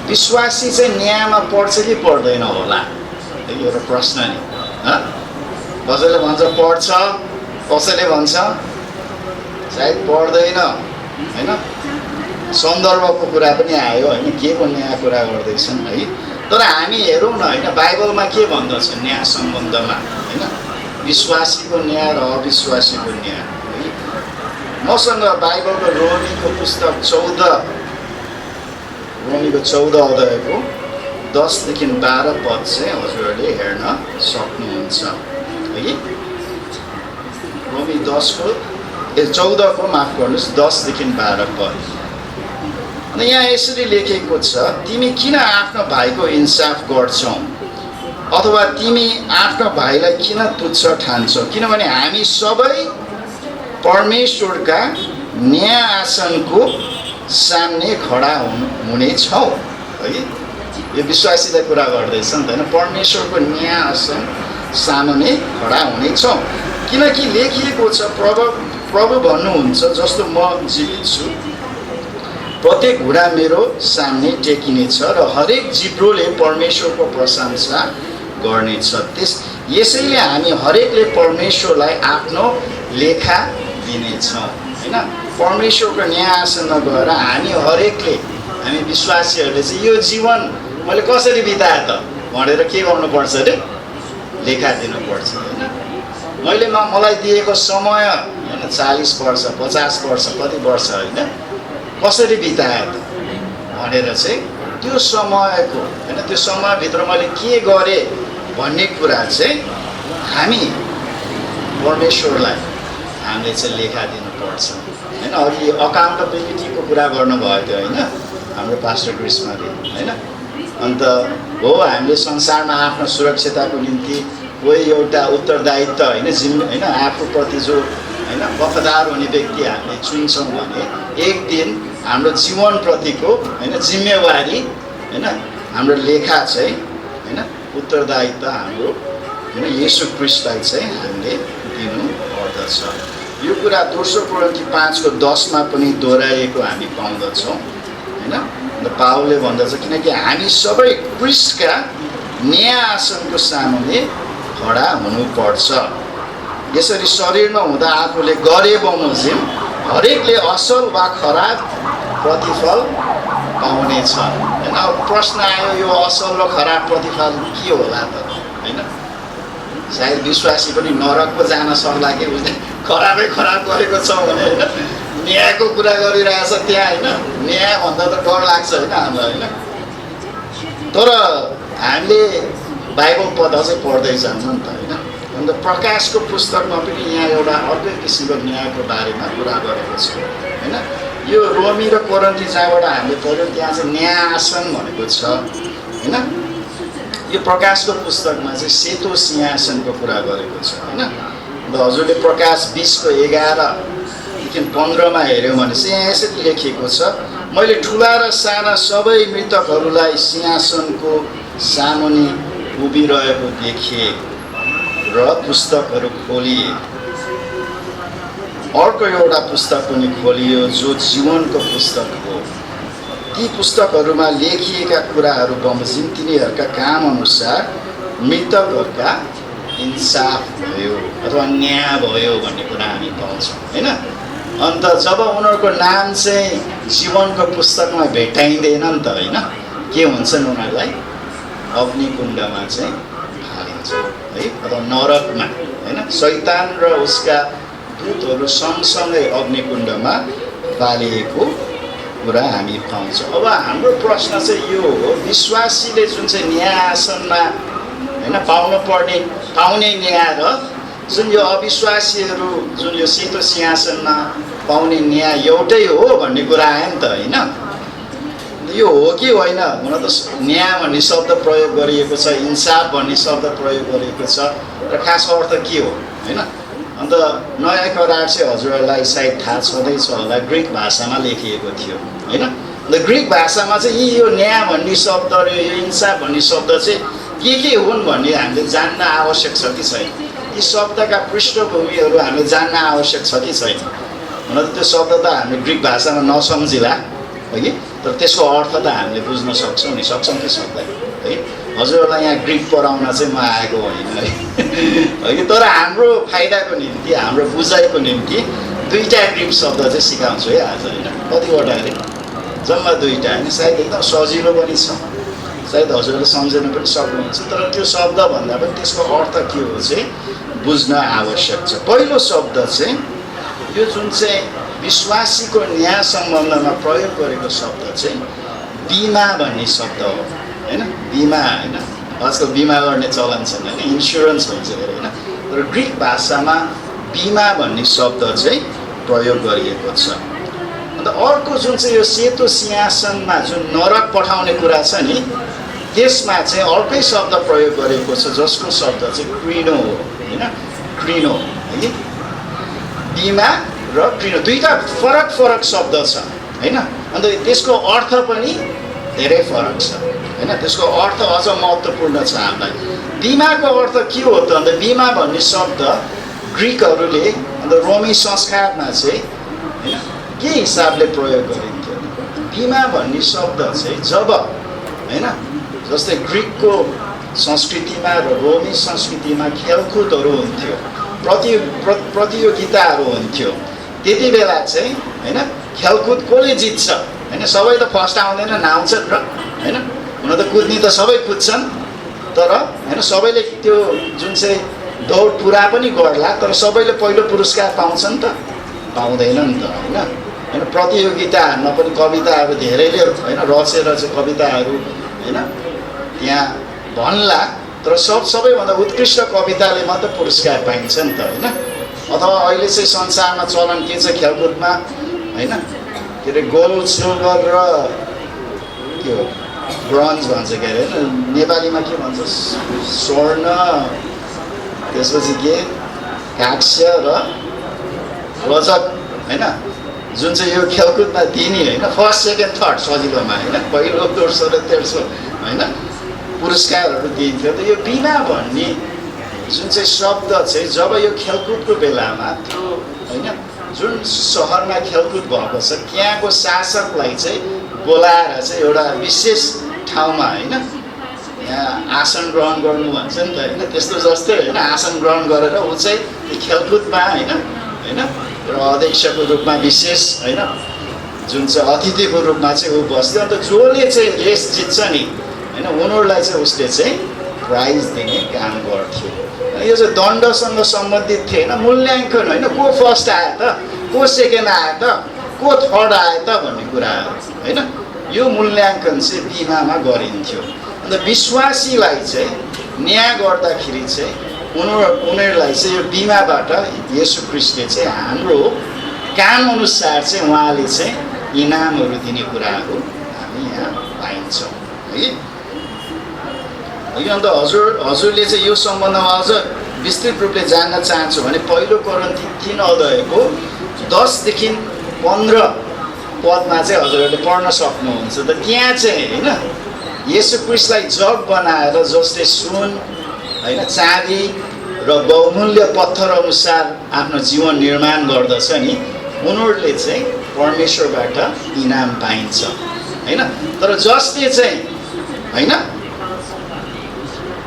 विश्वासी चाहिँ न्यायमा पर्छ कि पर्दैन होला, एउटा प्रश्न नि। कसैले भन्छ पढ्छ, कसैले भन्छ सायद पढ्दैन होइन। सन्दर्भको कुरा पनि आयो होइन, के को न्याय कुरा गर्दैछन् है। तर हामी हेरौँ न होइन बाइबलमा के भन्दछ न्याय सम्बन्धमा होइन, विश्वासीको न्याय र अविश्वासीको न्याय है। मसँग बाइबलको रोमीको पुस्तक 14 अध्यायको 10देखि 12 पद चाहिँ हजुरहरूले हेर्न सक्नुहुन्छ है। रोमी 14को माफ गर्नुहोस् 10देखि 12 पद। अनि यहाँ यसरी लेखेको छ, तिमी किन आफ्नो भाइको इन्साफ गर्छौ अथवा तिमी आफ्नो भाइलाई किन तुच्छ ठान्छौ, किनभने हामी सबै परमेश्वरका न्याय आसनको सामने खडा हुने छौँ है। यो विश्वासीलाई कुरा गर्दैछ नि त होइन, परमेश्वरको न्याय आसन सामने खडा हुने छौँ। किनकि लेखिएको छ, प्रभु भन्नुहुन्छ जस्तो म जीवित छु, प्रत्येक घुँडा मेरो सामने टेकिनेछ र हरेक जिब्रोले परमेश्वरको प्रशंसा गर्नेछ। यसैले हामी हरेकले परमेश्वरलाई आफ्नो लेखा दिनेछौँ होइन। परमेश्वरको न्याय आसनमा गएर हामी हरेकले, हामी विश्वासीहरूले चाहिँ यो जीवन मैले कसरी बिताएँ त भनेर के गर्नुपर्छ अरे लेखा दिनुपर्छ होइन। मलाई दिएको समय होइन 40 वर्ष 50 वर्ष कति वर्ष होइन कसरी बिताएँ त भनेर चाहिँ त्यो समयको होइन त्यो समयभित्र मैले के गरेँ भन्ने कुरा चाहिँ हामी परमेश्वरलाई हामीले चाहिँ लेखा दिनुपर्छ होइन। अघि अकाउन्टेबिलिटीको कुरा गर्नुभएको थियो होइन हाम्रो पास्टर ग्रीष्मले होइन। अन्त हो हामीले संसारमा आफ्नो सुरक्षितताको निम्ति कोही एउटा उत्तरदायित्व होइन आफूप्रति जो होइन वफादार हुने व्यक्ति हामीले चुन्छौँ भने एक दिन हाम्रो जीवनप्रतिको होइन जिम्मेवारी होइन हाम्रो लेखा चाहिँ होइन उत्तरदायित्व हाम्रो होइन येशू ख्रीष्टलाई चाहिँ हामीले दिनु पर्दछ। यो कुरा दोस्रो कोरिन्थी 5:10 पनि दोहोऱ्याएको हामी पाउँदछौँ होइन। अन्त पावलले भन्दछ किनकि हामी सबै ख्रीष्टका न्याय आसनको सामुन्ने खडा हुनुपर्छ। यसरी शरीरमा हुँदा आफूले गरे बमोजिम हरेकले असल वा खराब प्रतिफल पाउनेछ होइन। अब प्रश्न आयो यो असल र खराब प्रतिफल के होला त होइन। सायद विश्वासी पनि नरक पो जान सक्ला कि उसले खराबै खराब गरेको छ भने होइन। न्यायको कुरा गरिरहेछ त्यहाँ होइन। न्याय भन्दा त डर लाग्छ होइन हामीलाई होइन। तर हामीले बाइबल पद अझै पढ्दै जान्छौँ नि त होइन। अन्त प्रकाशको पुस्तकमा पनि यहाँ एउटा अर्कै किसिमको न्यायको बारेमा कुरा गरेको छ होइन। यो रोमी र कोरिन्थी जहाँबाट हामीले पढ्यौँ त्यहाँ चाहिँ न्याय आसन भनेको छ होइन। यो प्रकाशको पुस्तकमा चाहिँ सेतो सिंहासनको कुरा गरेको छ होइन। अन्त हजुरले प्रकाश 20:11-15 हेऱ्यौँ भने चाहिँ यहाँ यसरी लेखिएको छ, मैले ठुला र साना सबै मृतकहरूलाई सिंहासनको सामुन्ने उभिरहेको देखेँ र पुस्तकहरू खोलिए। अर्को एउटा पुस्तक पनि खोलियो जो जीवनको पुस्तक हो। ती पुस्तकहरूमा लेखिएका कुराहरू बमोजिम तिनीहरूका काम अनुसार मृतकहरूका इन्साफ भयो अथवा न्याय भयो भन्ने कुरा हामी पाउँछौँ होइन। अन्त जब उनीहरूको नाम चाहिँ जीवनको पुस्तकमा भेटाइँदैन नि त होइन, के हुन्छन् उनीहरूलाई अग्निकुण्डमा चाहिँ हालिन्छ है अथवा नरकमा होइन। शैतान र उसका दूतहरू सँगसँगै अग्निकुण्डमा पालिएको कुरा हामी पाउँछौँ। अब हाम्रो प्रश्न चाहिँ यो हो, विश्वासीले जुन चाहिँ न्याय आसनमा होइन पाउने न्याय र जुन यो अविश्वासीहरू जुन यो सेतो सिंहासनमा पाउने न्याय एउटै हो भन्ने कुरा आयो नि त होइन। यो हो कि होइन, हुन त न्याय भन्ने शब्द प्रयोग गरिएको छ, इन्साफ भन्ने शब्द प्रयोग गरिएको छ र खास अर्थ के हो होइन। अन्त नयाँ करार चाहिँ हजुरहरूलाई सायद थाहा छँदैछ होला, ग्रिक भाषामा लेखिएको थियो होइन। अन्त ग्रिक भाषामा चाहिँ यो न्याय भन्ने शब्द र यो इन्साफ भन्ने शब्द चाहिँ के हुन् भन्ने हामीले जान्न आवश्यक छ कि छैन। यी शब्दका पृष्ठभूमिहरू हामीले जान्न आवश्यक छ कि छैन। हुन त त्यो शब्द त हामीले ग्रिक भाषामा नसम्झिला है, तर त्यसको अर्थ त हामीले बुझ्न सक्छौँ कि सक्दैन है। हजुरहरूलाई यहाँ ग्रिक पढाउन चाहिँ म आएको होइन है, तर हाम्रो फाइदाको निम्ति हाम्रो बुझाइको निम्ति 2टा ग्रिक शब्द चाहिँ सिकाउँछु है आज होइन। कतिवटा अरे जम्मा 2टा होइन। सायद एकदम सजिलो पनि छ, सायद हजुरहरूले सम्झिन पनि सक्नुहुन्छ, तर त्यो शब्दभन्दा पनि त्यसको अर्थ के हो चाहिँ बुझ्न आवश्यक छ। पहिलो शब्द चाहिँ यो जुन चाहिँ विश्वासीको न्याय सम्बन्धमा प्रयोग गरेको शब्द चाहिँ बिमा भन्ने शब्द हो होइन। बिमा होइन, आजकल बिमा गर्ने चलन छैन होइन, इन्सुरेन्स भन्छ अरे होइन। तर ग्रिक भाषामा बिमा भन्ने शब्द चाहिँ प्रयोग गरिएको छ। अन्त अर्को जुन चाहिँ यो सेतो सिंहासनमा जुन नरक पठाउने कुरा छ नि, त्यसमा चाहिँ अर्कै शब्द प्रयोग गरेको छ जसको शब्द चाहिँ क्रिनो हो होइन। क्रिनो है, बिमा र क्रिनो 2टा फरक शब्द छ होइन। अन्त त्यसको अर्थ पनि धेरै फरक छ होइन। त्यसको अर्थ अझ महत्त्वपूर्ण छ हामीलाई। बिमाको अर्थ के हो त? अन्त बिमा भन्ने शब्द ग्रिकहरूले अन्त रोमी संस्कारमा चाहिँ होइन के हिसाबले प्रयोग गरिन्थ्यो? बिमा भन्ने शब्द चाहिँ जब होइन जस्तै ग्रिकको संस्कृतिमा र रोमी संस्कृतिमा खेलकुदहरू हुन्थ्यो, प्रतियोगिताहरू हुन्थ्यो, त्यति बेला चाहिँ होइन खेलकुद कसले जित्छ होइन। सबै त फर्स्ट आउँदैन, नाउँछन् र होइन। हुन त कुद्ने त सबै कुद्छन्, तर होइन सबैले त्यो जुन चाहिँ दौड पुरा पनि गर्ला, तर सबैले पहिलो पुरस्कार पाउँछन् त? पाउँदैन नि त होइन। होइन प्रतियोगिताहरूमा पनि कविताहरू धेरैले होइन रचेर चाहिँ कविताहरू होइन त्यहाँ भन्ला, तर सबैभन्दा उत्कृष्ट कविताले मात्र पुरस्कार पाइन्छ नि त होइन। अथवा अहिले चाहिँ संसारमा चलन के छ खेलकुदमा होइन, के अरे गोल्ड सिल्भर र के हो ब्रोन्ज भन्छ के अरे होइन, नेपालीमा के भन्छ स्वर्ण, त्यसपछि के काक्स्य र रजत होइन। जुन चाहिँ यो खेलकुदमा दिने होइन फर्स्ट सेकेन्ड थर्ड सजिलोमा होइन, पहिलो दोस्रो र तेस्रो होइन पुरस्कारहरू दिइन्थ्यो। त यो बिमा भन्ने जुन चाहिँ शब्द चाहिँ जब यो खेलकुदको बेलामा त्यो होइन जुन सहरमा खेलकुद भएको छ त्यहाँको शासकलाई चाहिँ बोलाएर चाहिँ एउटा विशेष ठाउँमा होइन यहाँ आसन ग्रहण गर्नु भन्छ नि त होइन त्यस्तो जस्तै होइन आसन ग्रहण गरेर ऊ चाहिँ त्यो खेलकुदमा होइन एउटा अध्यक्षको रूपमा विशेष होइन जुन चाहिँ अतिथिको रूपमा चाहिँ ऊ बस्थ्यो अन्त जसले चाहिँ रेस जित्छ नि होइन उनीहरूलाई चाहिँ उसले चाहिँ प्राइज दिने काम गर्थ्यो। यो चाहिँ दण्डसँग सम्बन्धित थिएन, मूल्याङ्कन होइन को फर्स्ट आयो त को सेकेन्ड आयो त को थर्ड आयो त भन्ने कुराहरू होइन यो मूल्याङ्कन चाहिँ बिमामा गरिन्थ्यो। अन्त विश्वासीलाई चाहिँ न्याय गर्दाखेरि चाहिँ उनीहरूलाई चाहिँ यो बिमाबाट येशू ख्रीष्टले चाहिँ हाम्रो काम अनुसार चाहिँ उहाँले चाहिँ इनामहरू दिने कुराहरू हामी यहाँ पाइन्छौँ है। अन्त हजुरले चाहिँ यो सम्बन्धमा अझ विस्तृत रूपले जान्न चाहन्छु भने पहिलो कोरिन्थी 3 अध्यायको 10 देखि 15 पदमा चाहिँ हजुरहरूले पढ्न सक्नुहुन्छ। त त्यहाँ चाहिँ होइन येशू ख्रीष्टलाई जग बनाएर जसले सुन होइन चाँदी र बहुमूल्य पत्थर अनुसार आफ्नो जीवन निर्माण गर्दछ नि उनीहरूले चाहिँ परमेश्वरबाट इनाम पाइन्छ होइन। तर जसले चाहिँ होइन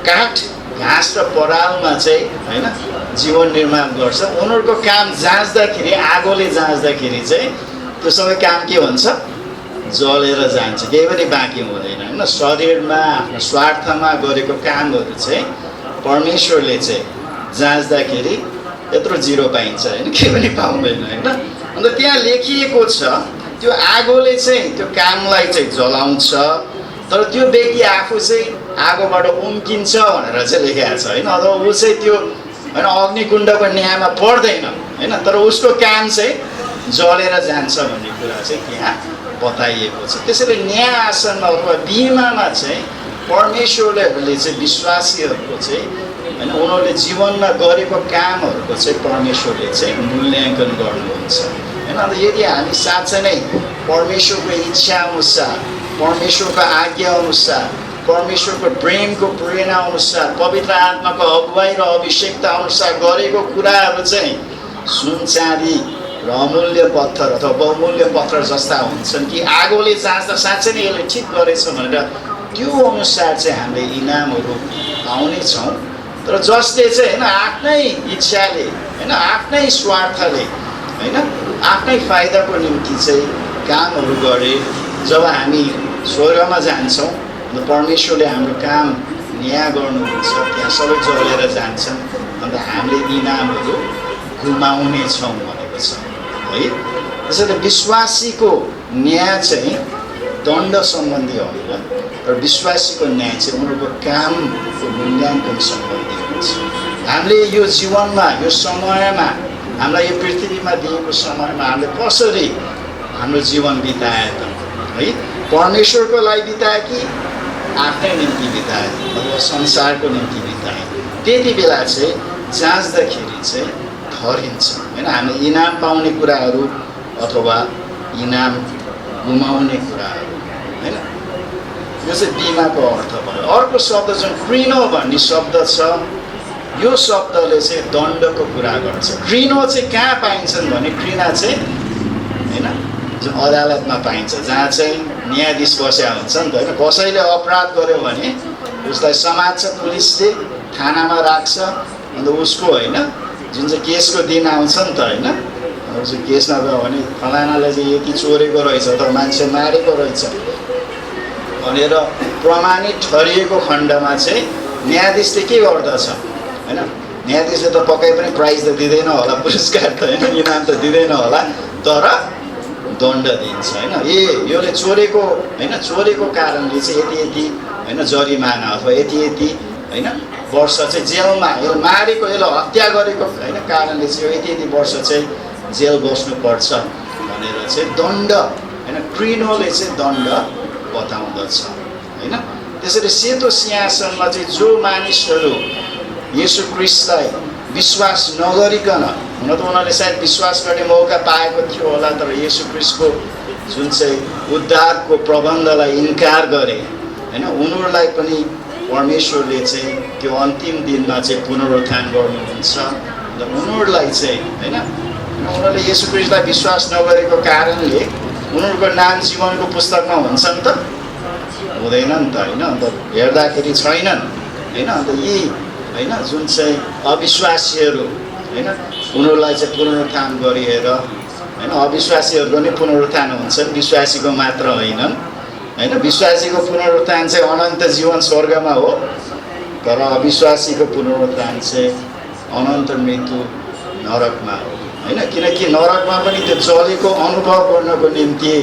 काठ घाँस र परालमा चाहिँ होइन जीवन निर्माण गर्छ उनीहरूको काम जाँच्दाखेरि आगोले जाँच्दाखेरि चाहिँ त्यो सबै काम के हुन्छ जलेर जान्छ, केही पनि बाँकी हुँदैन होइन। शरीरमा आफ्नो स्वार्थमा गरेको कामहरू चाहिँ परमेश्वरले चाहिँ जाँच्दाखेरि यत्रो जिरो पाइन्छ होइन, केही पनि पाउँदैन होइन। अन्त त्यहाँ लेखिएको छ त्यो आगोले चाहिँ त्यो कामलाई चाहिँ जलाउँछ तर त्यो व्यक्ति आफू चाहिँ आगोबाट उम्किन्छ भनेर चाहिँ लेखेको छ होइन। अथवा ऊ चाहिँ त्यो होइन अग्निकुण्डको न्यायमा पर्दैन होइन तर उसको काम चाहिँ जलेर जान्छ भन्ने कुरा चाहिँ त्यहाँ बताइएको छ। त्यसैले न्याय आसनमा अथवा बिमामा चाहिँ परमेश्वरले चाहिँ विश्वासीहरूको चाहिँ होइन उनीहरूले जीवनमा गरेको कामहरूको चाहिँ परमेश्वरले चाहिँ मूल्याङ्कन गर्नुहुन्छ होइन। अन्त यदि हामी साँच्चै नै परमेश्वरको इच्छा अनुसार परमेश्वरको आज्ञा अनुसार परमेश्वरको प्रेमको प्रेरणा अनुसार पवित्र आत्माको अगुवाई र अभिषेकता अनुसार गरेको कुराहरू चाहिँ सुन चाँदी र अमूल्य पत्थर अथवा बहुमूल्य पत्थर जस्ता हुन्छन् कि आगोले जाँच्दा साँच्चै नै यसले ठिक गरेछ भनेर त्यो अनुसार चाहिँ हामीले इनामहरू पाउने छौँ। तर जसले चाहिँ होइन आफ्नै इच्छाले होइन आफ्नै स्वार्थले होइन आफ्नै फाइदाको निम्ति चाहिँ कामहरू गरे जब हामी स्वर्गमा जान्छौँ परमेश्वरले हाम्रो काम न्याय गर्नुहुन्छ त्यहाँ सबै जलेर जान्छन् अन्त हामीले इनामहरू गुमाउने छौँ भनेको छ है। त्यसैले विश्वासीको न्याय चाहिँ दण्ड सम्बन्धी होइन र विश्वासीको न्याय चाहिँ उनीहरूको कामको मूल्याङ्कन सम्बन्धी हुन्छ। हामीले यो जीवनमा यो समयमा हामीलाई यो पृथ्वीमा दिएको समयमा हामीले कसरी हाम्रो जीवन बिताए त है परमेश्वरको लागि बिताए कि आफ्नै निम्ति बिताए अथवा संसारको निम्ति बिताए त्यति बेला चाहिँ जाँच्दाखेरि चाहिँ ठहरिन्छ होइन। हामीले इनाम पाउने कुराहरू अथवा इनाम गुमाउने कुराहरू होइन यो चाहिँ बिमाको अर्थ भयो। अर्को शब्द जुन क्रिनो भन्ने शब्द छ यो शब्दले चाहिँ दण्डको कुरा गर्छ। क्रिनो चाहिँ कहाँ पाइन्छन् भने क्रिना चाहिँ होइन जुन अदालतमा पाइन्छ जहाँ चाहिँ न्यायाधीश बसेका हुन्छ नि त होइन। कसैले अपराध गर्यो भने उसलाई समात्छ पुलिसले थानामा राख्छ अन्त उसको होइन जुन चाहिँ केसको दिन आउँछ नि त होइन उसको केस नभयो भने फलानाले चाहिँ यति चोरेको रहेछ अथवा मान्छे मारेको रहेछ भनेर प्रमाणित ठहरिएको खण्डमा चाहिँ न्यायाधीशले के गर्दछ होइन न्यायाधीशले त पक्कै पनि प्राइज त दिँदैन होला पुरस्कार त होइन इनाम त दिँदैन होला तर दण्ड दिन्छ होइन। योले चोरेको होइन चोरेको कारणले चाहिँ यति यति होइन जरिमाना अथवा यति यति होइन वर्ष चाहिँ जेलमा यसले मारेको यसले हत्या गरेको होइन कारणले चाहिँ यति यति वर्ष चाहिँ जेल बस्नुपर्छ भनेर चाहिँ दण्ड होइन क्रिनोले चाहिँ दण्ड बताउँदछ होइन। त्यसरी सेतो सिंहासनमा चाहिँ जो मानिसहरू येशू ख्रीष्टलाई विश्वास नगरिकन हुन त उनीहरूले सायद विश्वास गर्ने मौका पाएको थियो होला तर येशू ख्रीष्टको जुन चाहिँ उद्धारको प्रबन्धलाई इन्कार गरे होइन उनीहरूलाई पनि परमेश्वरले चाहिँ त्यो अन्तिम दिनमा चाहिँ पुनरुत्थान गर्नुहुन्छ र उनीहरूलाई चाहिँ होइन उनीहरूले येशू ख्रीष्टलाई विश्वास नगरेको कारणले उनीहरूको नाम जीवनको पुस्तकमा हुन्छ नि त हुँदैन नि त होइन अन्त हेर्दाखेरि छैनन् होइन अन्त यी होइन जुन चाहिँ अविश्वासीहरू होइन उनीहरूलाई चाहिँ पुनरुत्थान गरिएर होइन अविश्वासीहरूको नि पुनरुत्थान हुन्छन् विश्वासीको मात्र होइनन् होइन विश्वासीको पुनरुत्थान चाहिँ अनन्त जीवन स्वर्गमा हो तर अविश्वासीको पुनरुत्थान चाहिँ अनन्त मृत्यु नरकमा हो होइन किनकि नरकमा पनि त्यो जलेको अनुभव गर्नको निम्ति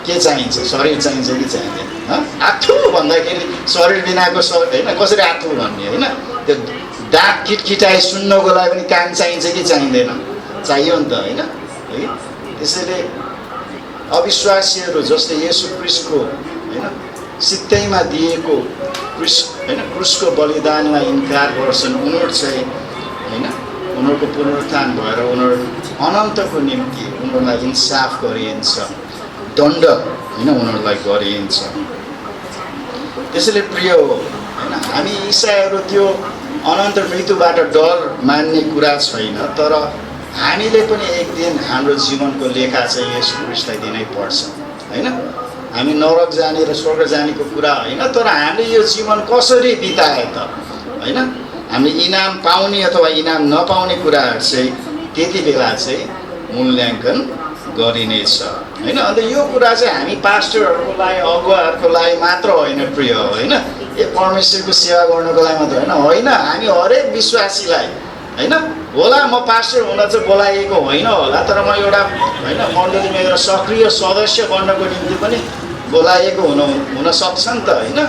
के चाहिन्छ शरीर चाहिन्छ कि चाहिँदैन आठु भन्दाखेरि शरीर बिनाको होइन कसरी आठु भन्ने होइन त्यो डाक किटकिटाइ सुन्नको लागि पनि कान चाहिन्छ कि चाहिँदैन चाहियो नि त होइन है त्यसैले अविश्वासीहरू जसले येशू ख्रीष्टको होइन सित्तैमा दिएको क्रुसको बलिदानलाई इन्कार गर्छन् उनीहरू चाहिँ होइन उनीहरूको पुनरुत्थान भएर उनीहरू अनन्तको निम्ति उनीहरूलाई इन्साफ गरिन्छ दण्ड होइन उनीहरूलाई गरिन्छ त्यसैले प्रिय हो होइन हामी ईसाईहरू त्यो अनन्त मृत्युबाट डर मान्ने कुरा छैन तर हामीले पनि एक दिन हाम्रो जीवनको लेखा चाहिँ येशू ख्रीष्टलाई दिनै पर्छ होइन हामी नरक जाने र स्वर्ग जानेको कुरा होइन तर हामीले यो जीवन कसरी बिताए त होइन हामीले इनाम पाउने अथवा इनाम नपाउने कुराहरू चाहिँ त्यति बेला चाहिँ मूल्याङ्कन गरिनेछ होइन अन्त यो कुरा चाहिँ हामी पास्टरहरूको लागि अगुवाहरूको लागि मात्र होइन प्रिय होइन ए परमेश्वरको सेवा गर्नको लागि मात्र होइन हामी हरेक विश्वासीलाई होइन होला म पास्टर हुन चाहिँ बोलाइएको होइन होला तर म एउटा होइन मण्डलीमा एउटा सक्रिय सदस्य बन्नको निम्ति पनि बोलाइएको हुन सक्छ नि त होइन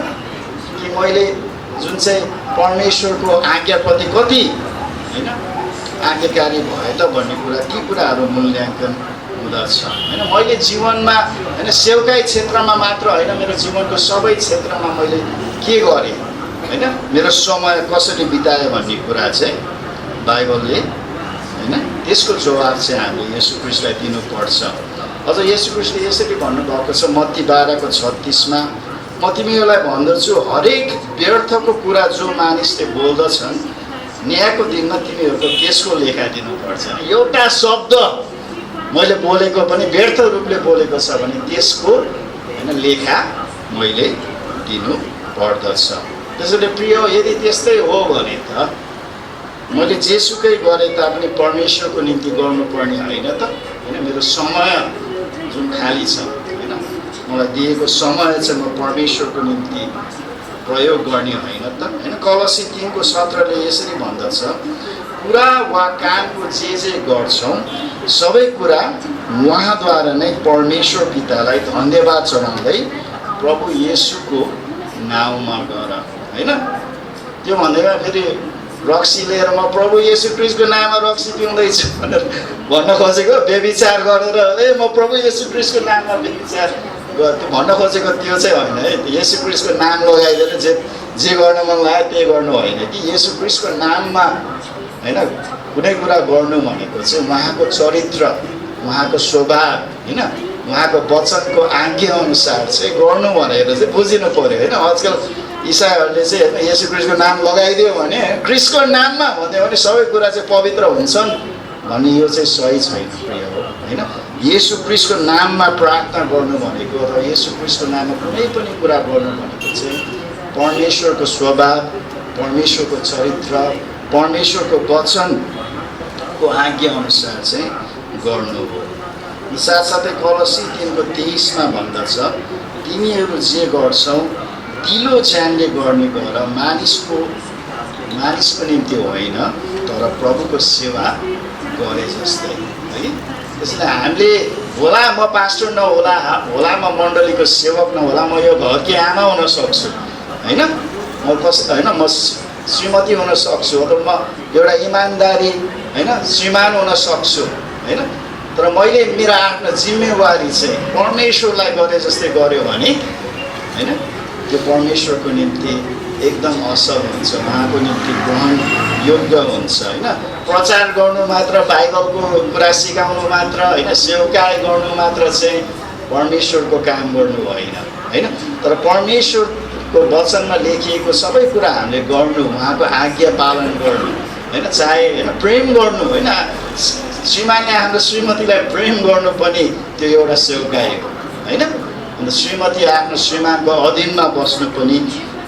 कि मैले जुन चाहिँ परमेश्वरको आज्ञाप्रति कति होइन आज्ञाकारी भए त भन्ने कुरा ती कुराहरू मूल्याङ्कन हुँदछ होइन मैले जीवनमा होइन सेवकाई क्षेत्रमा मात्र होइन मेरो जीवनको सबै क्षेत्रमा मैले के गरेँ होइन मेरो समय कसरी बिताएँ भन्ने कुरा चाहिँ बाइबलले होइन त्यसको जवाब चाहिँ हामीले येशू ख्रीष्टलाई दिनुपर्छ अझ येशू ख्रीष्टले यसरी भन्नुभएको छ मत्ती 12:36 म तिमीहरूलाई भन्दछु हरेक व्यर्थको कुरा जो मानिसले बोल्दछन् न्यायको दिनमा तिमीहरूको त्यसको लेखा दिनुपर्छ एउटा शब्द मैले बोलेको पनि व्यर्थ रूपले बोलेको छ भने त्यसको होइन लेखा मैले दिनु पर्दछ त्यसैले प्रिय यदि त्यस्तै हो भने त मैले जेसुकै गरे तापनि परमेश्वरको निम्ति गर्नुपर्ने होइन त होइन मेरो समय जुन खाली छ होइन मलाई दिएको समय चाहिँ म परमेश्वरको निम्ति प्रयोग गर्ने होइन त होइन कलसी 3:17 यसरी भन्दछ कुरा वा कामको जे गर्छौँ सबै कुरा उहाँद्वारा नै परमेश्वर पितालाई धन्यवाद चढाउँदै प्रभु येशूको नाउँमा गर होइन त्यो भन्दैमा फेरि रक्सी लिएर म प्रभु येशू ख्रीष्टको नाममा रक्सी पिउँदैछु भनेर भन्न खोजेको व्यभिचार गरेर म प्रभु येशू ख्रीष्टको नाममा व्यभिचार त्यो भन्न खोजेको त्यो चाहिँ होइन है येशू ख्रीष्टको नाम लगाइदिएर जे गर्न मन लाग्यो त्यही गर्नु होइन कि येशू ख्रीष्टको नाममा होइन कुनै कुरा गर्नु भनेको चाहिँ उहाँको चरित्र उहाँको स्वभाव होइन उहाँको वचनको आज्ञा अनुसार चाहिँ गर्नु भनेर चाहिँ बुझिनु पर्यो होइन आजकल इसाईहरूले चाहिँ होइन येशू ख्रीष्टको नाम लगाइदियो भने ख्रीष्टको नाममा भन्यो भने सबै कुरा चाहिँ पवित्र हुन्छन् भन्ने यो चाहिँ सही छैन प्रिय हो होइन येशू ख्रीष्टको नाममा प्रार्थना गर्नु भनेको अथवा येशू ख्रीष्टको नाममा कुनै पनि कुरा गर्नु भनेको चाहिँ परमेश्वरको स्वभाव परमेश्वरको चरित्र परमेश्वरको वचनको आज्ञा अनुसार चाहिँ गर्नु हो साथसाथै कलसी 3:23 भन्दछ तिमीहरू जे गर्छौ दिलो ज्यानले गर्ने गर मानिसको निम्ति होइन तर प्रभुको सेवा गरे जस्तै है त्यसैले हामीले होला म पास्टर नहोला होला म मण्डलीको सेवक नहोला म यो घरकी आमा हुन सक्छु होइन होइन म श्रीमती हुन सक्छु अथवा म एउटा इमान्दारी होइन श्रीमान हुन सक्छु होइन तर मैले मेरो आफ्नो जिम्मेवारी चाहिँ परमेश्वरलाई गरे जस्तै गर्यो भने होइन त्यो परमेश्वरको निम्ति एकदम असल हुन्छ उहाँको निम्ति ग्रहण योग्य हुन्छ होइन प्रचार गर्नु मात्र बाइबलको कुरा सिकाउनु मात्र होइन सेवकाई गर्नु मात्र चाहिँ परमेश्वरको काम गर्नु होइन होइन तर परमेश्वर को वचनमा लेखिएको सबै कुरा हामीले गर्नु, उहाँको आज्ञा पालन गर्नु, होइन, चाहे होइन प्रेम गर्नु, होइन, श्रीमानले हाम्रो श्रीमतीलाई प्रेम गर्नु पनि त्यो एउटा सेवकाई हो, होइन। अन्त श्रीमती आफ्नो श्रीमानको अधीनमा बस्नु पनि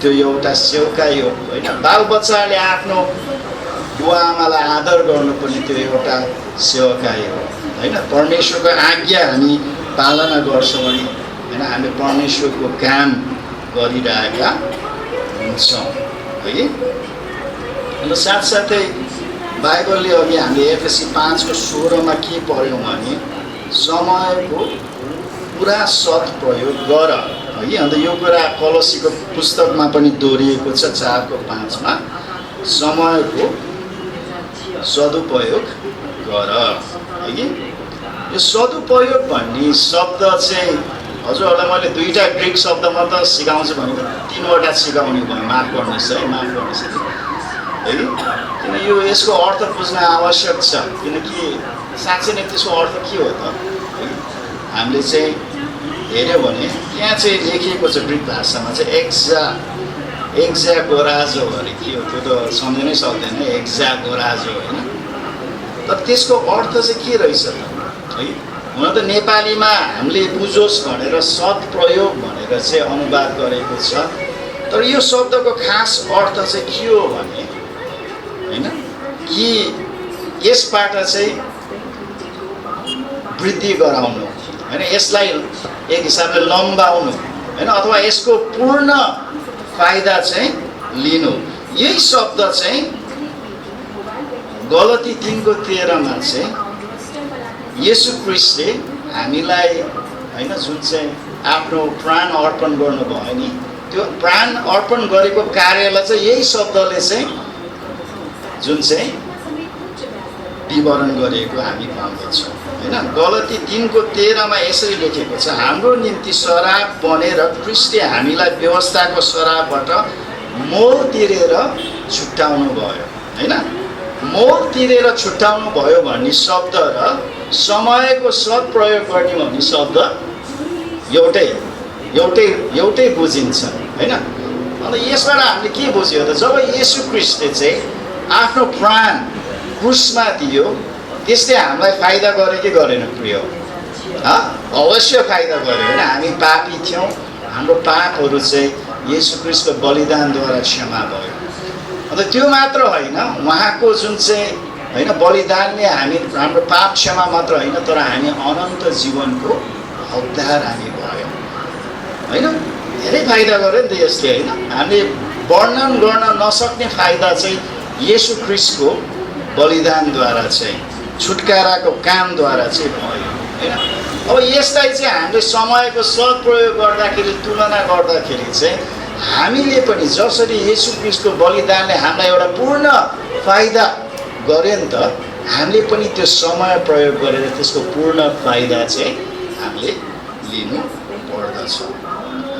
त्यो एउटा सेवकाई हो, होइन। बालबच्चाले आफ्नो बुवा आमालाई आदर गर्नु पनि त्यो एउटा सेवकाई हो, होइन। परमेश्वरको आज्ञा हामी पालना गर्छौँ भने, होइन, हामी परमेश्वरको काम गरिरहेका हुन्छौँ है। अन्त साथसाथै बाइबलले अघि हामीले एफएसी 5:16 के पढ्यौँ भने समयको पुरा सदप्रयोग गर है। अन्त यो कुरा कलोसीको पुस्तकमा पनि दोहोरिएको छ 4:5 समयको सदुपयोग गर है। यो सदुपयोग भन्ने शब्द चाहिँ हजुरहरूलाई मैले 2टा ग्रिक शब्द मात्र सिकाउँछु भनेको 3वटा सिकाउने भयो, माफ गर्नुहोस् है, माफ गर्नुहोस् है। किन यो यसको अर्थ बुझ्न आवश्यक छ, किनकि साँच्चै नै त्यसको अर्थ के हो त है। हामीले चाहिँ हेऱ्यो भने त्यहाँ चाहिँ लेखिएको छ ग्रिक भाषामा चाहिँ एक्जागोराजो अरे के हो त्यो त सम्झिनै सक्दैन, एक्जागोराजो, होइन। तर त्यसको अर्थ चाहिँ के रहेछ त है। हुन त नेपालीमा हामीले बुझोस् भनेर सदप्रयोग भनेर चाहिँ अनुवाद गरेको छ, तर यो शब्दको खास अर्थ चाहिँ के हो भने, होइन, कि यसबाट चाहिँ वृद्धि गराउनु, होइन, यसलाई एक हिसाबले लम्बाउनु, होइन, अथवा यसको पूर्ण फाइदा चाहिँ लिनु। यही शब्द चाहिँ गलती 3:13 चाहिँ येशू ख्रीष्टले हामीलाई, होइन, जुन चाहिँ आफ्नो प्राण अर्पण गर्नुभयो नि, त्यो प्राण अर्पण गरेको कार्यलाई चाहिँ यही शब्दले चाहिँ जुन चाहिँ विवरण गरेको हामी पाउँदछौँ, होइन। गलती 3:13 यसरी लेखेको छ, हाम्रो निम्ति शराब बनेर ख्रीष्टले हामीलाई व्यवस्थाको शराबबाट मोल तिरेर छुट्याउनु भयो, होइन। मोल तिरेर छुट्याउनु भयो भन्ने शब्द र समयको सदप्रयोग गर्ने भन्ने शब्द एउटै बुझिन्छ, होइन। अन्त यसबाट हामीले के बुझ्यो त, जब येशू ख्रीष्टले चाहिँ आफ्नो प्राण क्रुसमा दियो, त्यसले हामीलाई फाइदा गर्यो कि गरेन प्रिय? अवश्य फाइदा गर्यो, होइन। हामी पापी थियौँ, हाम्रो पापहरू चाहिँ येशू ख्रीष्टको बलिदानद्वारा क्षमा भयो। अन्त त्यो मात्र होइन, उहाँको जुन चाहिँ, होइन, बलिदानले हाम्रो पाप क्षमा मात्र होइन, तर हामी अनन्त जीवनको हकदार हामी भयो, होइन। धेरै फाइदा गर्यो नि त यसले, होइन। हामीले वर्णन गर्न नसक्ने फाइदा चाहिँ येशू ख्रीष्टको बलिदानद्वारा चाहिँ, छुटकाराको कामद्वारा चाहिँ भयो, होइन। अब यसलाई चाहिँ हामीले समयको सदप्रयोग गर्दाखेरि, तुलना गर्दाखेरि चाहिँ हामीले पनि जसरी येशू ख्रीष्टको बलिदानले हामीलाई एउटा पूर्ण फाइदा गर्यो नि त, हामीले पनि त्यो समय प्रयोग गरेर त्यसको पूर्ण फाइदा चाहिँ हामीले लिनु पर्दछ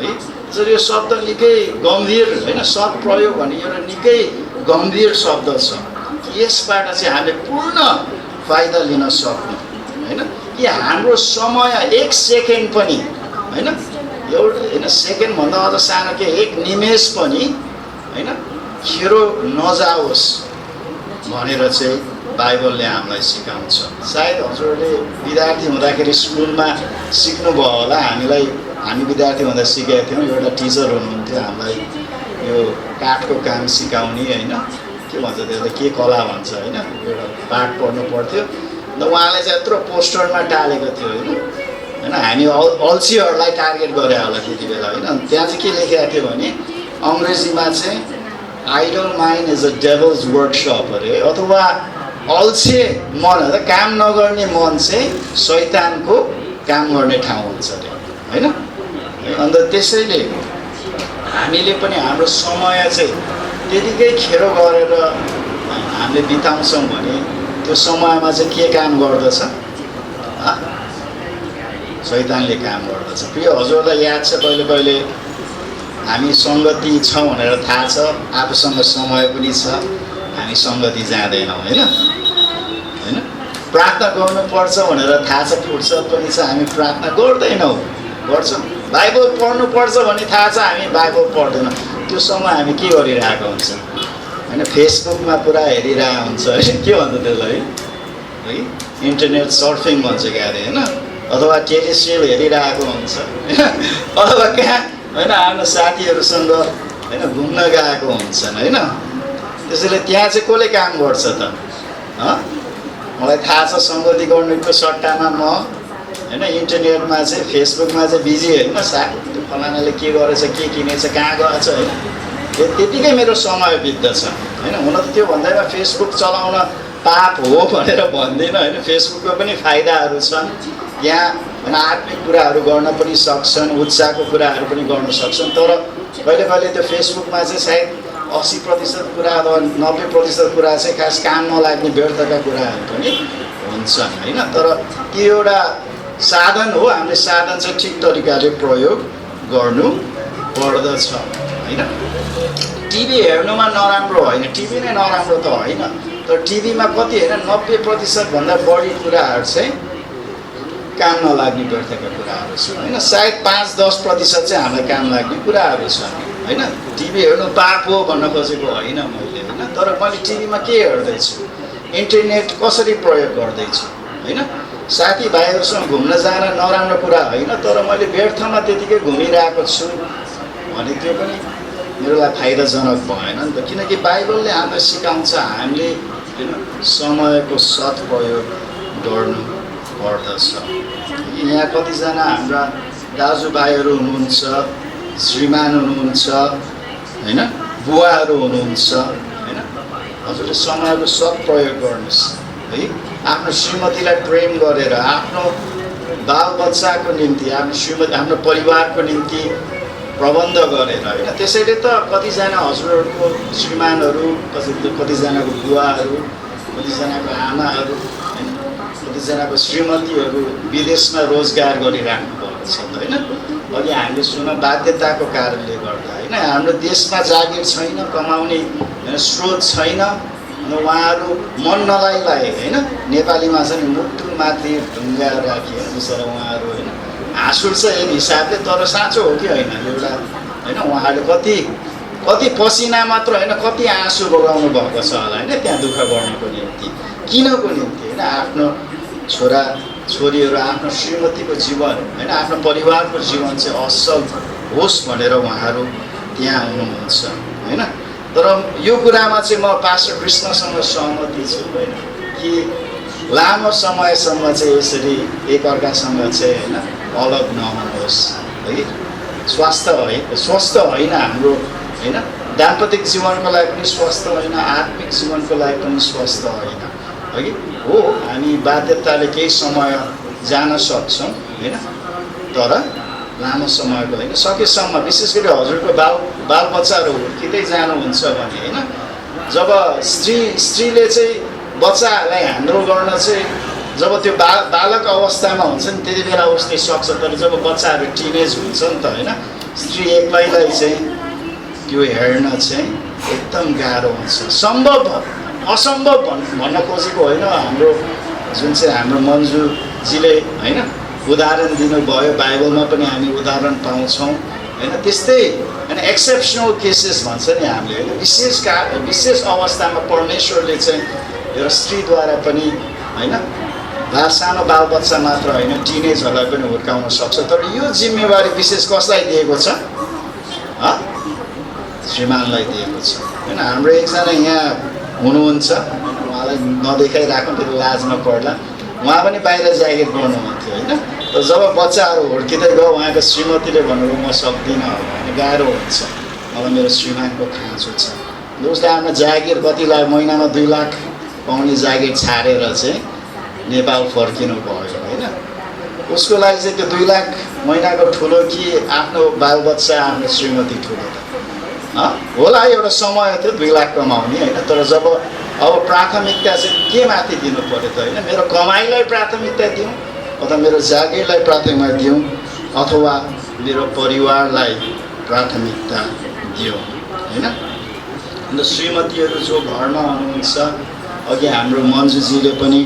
है। जसरी यो शब्द निकै गम्भीर, होइन, सदप्रयोग भन्ने एउटा निकै गम्भीर शब्द छ। यसबाट चाहिँ हामीले पूर्ण फाइदा लिन सक्नु, होइन। कि हाम्रो समय 1 सेकेन्ड पनि, होइन, एउटा, होइन, सेकेन्डभन्दा अझ सानो के 1 निमेष पनि, होइन, खेरो नजाओस् भनेर चाहिँ बाइबलले हामीलाई सिकाउँछ। सायद हजुरहरूले विद्यार्थी हुँदाखेरि स्कुलमा सिक्नुभयो होला, हामी विद्यार्थी हुँदा सिकेका थियौँ। एउटा टिचर हुनुहुन्थ्यो हामीलाई यो काठको काम सिकाउने, होइन, के भन्छ त्यसलाई, के कला भन्छ, होइन, एउटा पाठ पढ्नु पर्थ्यो। अन्त उहाँले चाहिँ यत्रो पोस्टरमा टालेको थियो, होइन, हामी अल्छीहरूलाई टार्गेट गरे होला त्यति बेला, होइन। त्यहाँ चाहिँ के लेखेको थियो भने अङ्ग्रेजीमा चाहिँ idle mind is a devil's workshop अरे, अथवा अल्छे मन, काम नगर्ने मन चाहिँ शैतानको काम गर्ने ठाउँ हुन्छ अरे, होइन। अन्त त्यसैले हामीले पनि हाम्रो समय चाहिँ त्यतिकै खेरो गरेर हामीले बिताउँछौँ भने त्यो समयमा चाहिँ के काम गर्दछ? शैतानले काम गर्दछ। प्रिय हजुरलाई याद छ, कहिले कहिले हामी सङ्गति छौँ भनेर थाहा छ, आफूसँग समय पनि छ, हामी सङ्गति जाँदैनौँ, होइन। प्रार्थना गर्नुपर्छ भनेर थाहा छ, फुर्सद पनि छ, हामी प्रार्थना गर्दैनौँ, गर्छौँ, बाइबल पढ्नुपर्छ भन्ने थाहा छ, हामी बाइबल पढ्दैन। त्यो समय हामी के गरिरहेको हुन्छ होइन, फेसबुकमा पुरा हेरिरहेको हुन्छ होइन, के भन्छ त्यसलाई है, इन्टरनेट सर्फिङ भन्छ क्या अरे होइन, अथवा टेलिसिरियल हेरिरहेको हुन्छ होइन, अथवा कहाँ होइन आफ्नो साथीहरूसँग होइन घुम्न गएको हुन्छन् होइन। त्यसैले त्यहाँ चाहिँ कसले काम गर्छ त? मलाई थाहा छ सङ्गति गर्नुको सट्टामा म होइन इन्टरनेटमा चाहिँ फेसबुकमा चाहिँ बिजी होइन, त्यो फलानाले के गरेछ, के किनेछ, कहाँ गएछ होइन, त्यतिकै मेरो समय बित्दछ होइन। हुन त त्यो भन्दैमा फेसबुक चलाउन पाप हो भनेर भन्दिनँ होइन, फेसबुकको पनि फाइदाहरू छन्। यहाँ होइन आत्मिक कुराहरू गर्न पनि सक्छन्, उत्साहको कुराहरू पनि गर्न सक्छन्। तर कहिले कहिले त्यो फेसबुकमा चाहिँ सायद 80% कुरा अथवा 90% कुरा चाहिँ खास काम नलाग्ने व्यर्थका कुराहरू पनि हुन्छन् होइन। तर त्यो एउटा साधन हो, हामीले साधन चाहिँ ठिक तरिकाले प्रयोग गर्नु पर्दछ होइन। टिभी हेर्नुमा नराम्रो होइन, टिभी नै नराम्रो त होइन, तर टिभीमा कति होइन 90% भन्दा बढी कुराहरू चाहिँ काम नलाग्ने व्यर्थका कुराहरू छन् होइन। सायद 5-10% चाहिँ हामीलाई काम लाग्ने कुराहरू छन् होइन। टिभी हेर्नु पाप हो भन्न खोजेको होइन मैले होइन, तर मैले टिभीमा के हेर्दैछु, इन्टरनेट कसरी प्रयोग गर्दैछु होइन। साथीभाइहरूसँग घुम्न जान नराम्रो कुरा होइन, तर मैले व्यर्थमा त्यतिकै घुमिरहेको छु भने त्यो पनि मेरो लागि फाइदाजनक भएन नि त। किनकि बाइबलले हामीलाई सिकाउँछ हामीले किन समयको सदप्रयोग गर्नु पर्दछ। यहाँ कतिजना हाम्रा दाजुभाइहरू हुनुहुन्छ, श्रीमान हुनुहुन्छ होइन, बुवाहरू हुनुहुन्छ होइन, हजुरले समयको सदप्रयोग गर्नुहोस् है। आफ्नो श्रीमतीलाई प्रेम गरेर, आफ्नो बालबच्चाको निम्ति, आफ्नो परिवारको निम्ति प्रबन्ध गरेर होइन। त्यसैले त कतिजना हजुरहरूको श्रीमानहरू, कतिजनाको बुवाहरू, कतिजनाको आमाहरू होइन, कतिजनाको श्रीमतीहरू विदेशमा रोजगार गरिराख्नु भएको छ होइन। अघि हामीले सुन बाध्यताको कारणले गर्दा होइन, हाम्रो देशमा जागिर छैन, कमाउने होइन स्रोत छैन, अनि उहाँहरू मन नलाइलाई होइन, नेपालीमा चाहिँ मुटुमाथि ढुङ्गा राखी होइन बिचरा उहाँहरू होइन हाँस उठ्छ एक हिसाबले, तर साँचो हो कि होइन एउटा होइन। उहाँहरूले कति पसिना मात्र होइन, कति आँसु बगाउनु भएको छ होला होइन त्यहाँ दुःख गर्नको निम्ति, किनको निम्ति होइन, आफ्नो छोरा छोरीहरू, आफ्नो श्रीमतीको जीवन होइन, आफ्नो परिवारको जीवन चाहिँ असल होस् भनेर उहाँहरू त्यहाँ हुनुहुन्छ होइन। तर यो कुरामा चाहिँ म पास्टर कृष्णसँग सहमति छु होइन, कि लामो समयसम्म चाहिँ यसरी एकअर्कासँग चाहिँ होइन अलग नहुनुहोस् है। स्वस्थ होइन हाम्रो होइन, दाम्पत्य जीवनको लागि पनि स्वस्थ होइन, आत्मिक जीवनको लागि पनि स्वस्थ होइन है। हो हामी बाध्यताले केही समय जान सक्छौँ होइन, तर लामो समयको होइन, सकेसम्म विशेष गरी हजुरको बालबच्चाहरू हुर्किँदै जानुहुन्छ भने होइन, जब स्त्रीले चाहिँ बच्चालाई ह्यान्डल गर्न चाहिँ जब त्यो बालक अवस्थामा हुन्छ नि त्यति बेला उसले सक्छ, तर जब बच्चाहरू टिनेज हुन्छ नि त होइन, स्त्री एक्लैलाई चाहिँ त्यो हेर्न चाहिँ एकदम गाह्रो हुन्छ। असम्भव भन्न खोजेको होइन, हाम्रो जुन चाहिँ हाम्रो मन्जुजीले होइन उदाहरण दिनुभयो, बाइबलमा पनि हामी उदाहरण पाउँछौँ होइन। त्यस्तै होइन एक्सेप्सनल केसेस भन्छ नि हामीले होइन, विशेष अवस्थामा परमेश्वरले चाहिँ एउटा स्त्रीद्वारा पनि होइन सानो बालबच्चा मात्र होइन टिनेजहरूलाई पनि हुर्काउन सक्छ। तर यो जिम्मेवारी विशेष कसलाई दिएको छ? श्रीमानलाई दिएको छ होइन। हाम्रो एकजना यहाँ हुनुहुन्छ, उहाँलाई नदेखाइराख्नु त्यो लाजमा पर्ला, उहाँ पनि बाहिर जागिर गर्नुहुन्थ्यो होइन। तर जब बच्चाहरू हुर्किँदै गयो उहाँको श्रीमतीले भन्नुभयो म सक्दिनँ होइन, गाह्रो हुन्छ, मलाई मेरो श्रीमानको खाँचो छ। उसले आफ्नो जागिर कतिलाई महिनामा 2 लाख पाउने जागिर छाडेर चाहिँ नेपाल फर्किनु भयो होइन। उसको लागि चाहिँ त्यो 2 लाख महिनाको ठुलो कि आफ्नो बालबच्चा आफ्नो श्रीमती ठुलो त होला, एउटा समय थियो 2 लाख कमाउने होइन। तर जब अब प्राथमिकता चाहिँ के माथि दिनु पऱ्यो त होइन, मेरो कमाइलाई प्राथमिकता दिउँ अथवा मेरो जागिरलाई प्राथमिकता दिउँ अथवा मेरो परिवारलाई प्राथमिकता दिउँ होइन। अन्त श्रीमतीहरू जो घरमा हुनुहुन्छ, अघि हाम्रो मन्जुजीले पनि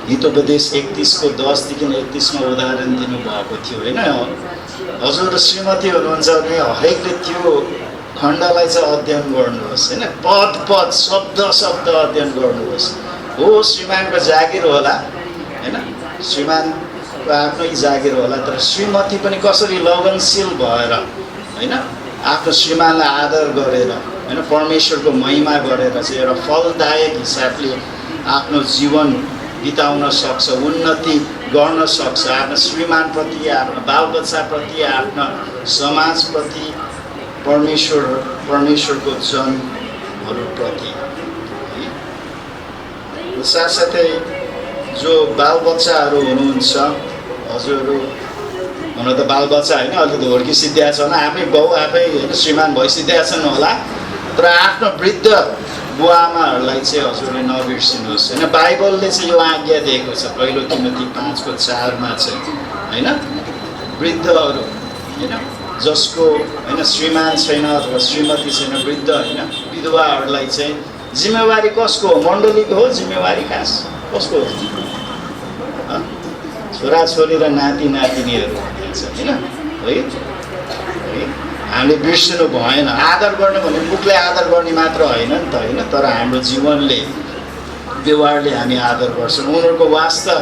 हितोपदेश 31 को 10 देखि 31 मा उदाहरण दिनुभएको थियो होइन। हजुर श्रीमती हुनुहुन्छ भने हरेकले त्यो खण्डलाई चाहिँ अध्ययन गर्नुहोस् होइन, पद पद शब्द शब्द अध्ययन गर्नुहोस्। हो श्रीमानको जागिर होला होइन, श्रीमानको आफ्नै जागिर होला, तर श्रीमती पनि कसरी लगनशील भएर होइन आफ्नो श्रीमानलाई आदर गरेर होइन परमेश्वरको महिमा गरेर चाहिँ एउटा फलदायक हिसाबले आफ्नो जीवन बिताउन सक्छ, उन्नति गर्न सक्छ, आफ्नो श्रीमानप्रति, आफ्नो बालबच्चाप्रति, आफ्नो समाजप्रति, परमेश्वरको जनहरूप्रति। साथसाथै जो बालबच्चाहरू हुनुहुन्छ, हजुरहरू हुन त बालबच्चा होइन, अलिकति हुर्किसिद्धिया छ होला, आफै बाउ आफै होइन श्रीमान भइसिद्धिया छन् होला, तर आफ्नो वृद्ध बुवा आमाहरूलाई चाहिँ हजुरले नबिर्सिनुहोस् होइन। बाइबलले चाहिँ यो आज्ञा दिएको छ, पहिलो तिमोथी 5:4 चाहिँ होइन, वृद्धहरू होइन जसको होइन श्रीमान छैन अथवा श्रीमती छैन, वृद्ध होइन विधवाहरूलाई चाहिँ जिम्मेवारी कसको हो? मण्डलीको हो जिम्मेवारी, कसको हो? छोराछोरी र नाति नातिनीहरू भनिन्छ होइन है। हामीले बिर्सिनु भएन। आदर गर्नु भने मुखले आदर गर्ने मात्र होइन नि त होइन, तर हाम्रो जीवनले व्यवहारले हामी आदर गर्छौँ, उनीहरूको वास्तव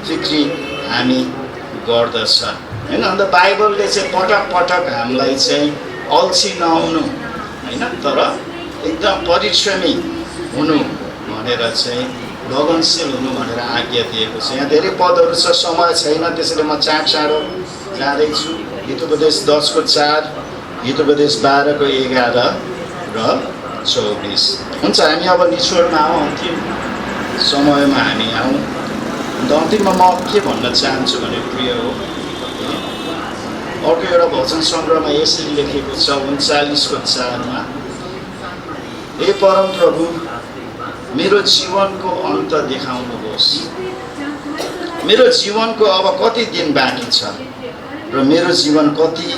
फिक्री हामी गर्दछ होइन। अन्त बाइबलले चाहिँ पटक पटक हामीलाई चाहिँ अल्छी नहुनु होइन, तर एकदम परिश्रमी हुनु भनेर चाहिँ लगनशील हुनु भनेर आज्ञा दिएको छ। यहाँ धेरै पदहरू छ, समय छैन, त्यसैले म चाँडो जाँदैछु। हितोपदेश 10:4, हितोपदेश 12:11 र 24। हुन्छ, हामी अब निचोडमा आउँ, अन्तिम समयमा हामी आउँ। अन्त अन्तिममा म के भन्न चाहन्छु भने प्रिय हो, अर्को एउटा भजन सङ्ग्रहमा यसरी लेखेको छ 39:4 हे परम प्रभु, मेरो जीवनको अन्त देखाउनुहोस्। मेरो जीवनको अब कति दिन बाँकी छ र मेरो जीवन कति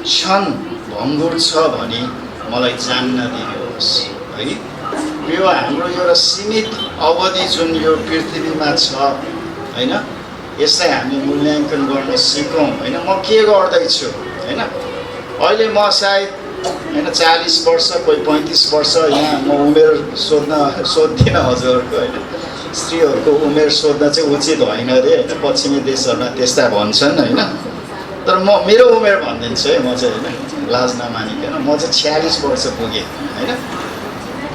क्षण भङ्गुर छ भनी मलाई जान्न दिनुहोस् है। यो हाम्रो एउटा सीमित अवधि जुन यो पृथ्वीमा छ होइन, यसलाई हामी मूल्याङ्कन गर्न सिकौँ होइन। म के गर्दैछु होइन, अहिले म सायद होइन 40 वर्ष, कोही 35 वर्ष, यहाँ म उमेर सोध्दिनँ हजुरहरूको होइन, स्त्रीहरूको उमेर सोध्न चाहिँ उचित होइन अरे होइन, पश्चिमी देशहरूमा त्यस्ता भन्छन् होइन, तर मेरो उमेर भनिदिन्छु है म चाहिँ होइन, लाज नमानिकन म चाहिँ 46 वर्ष पुगेँ होइन।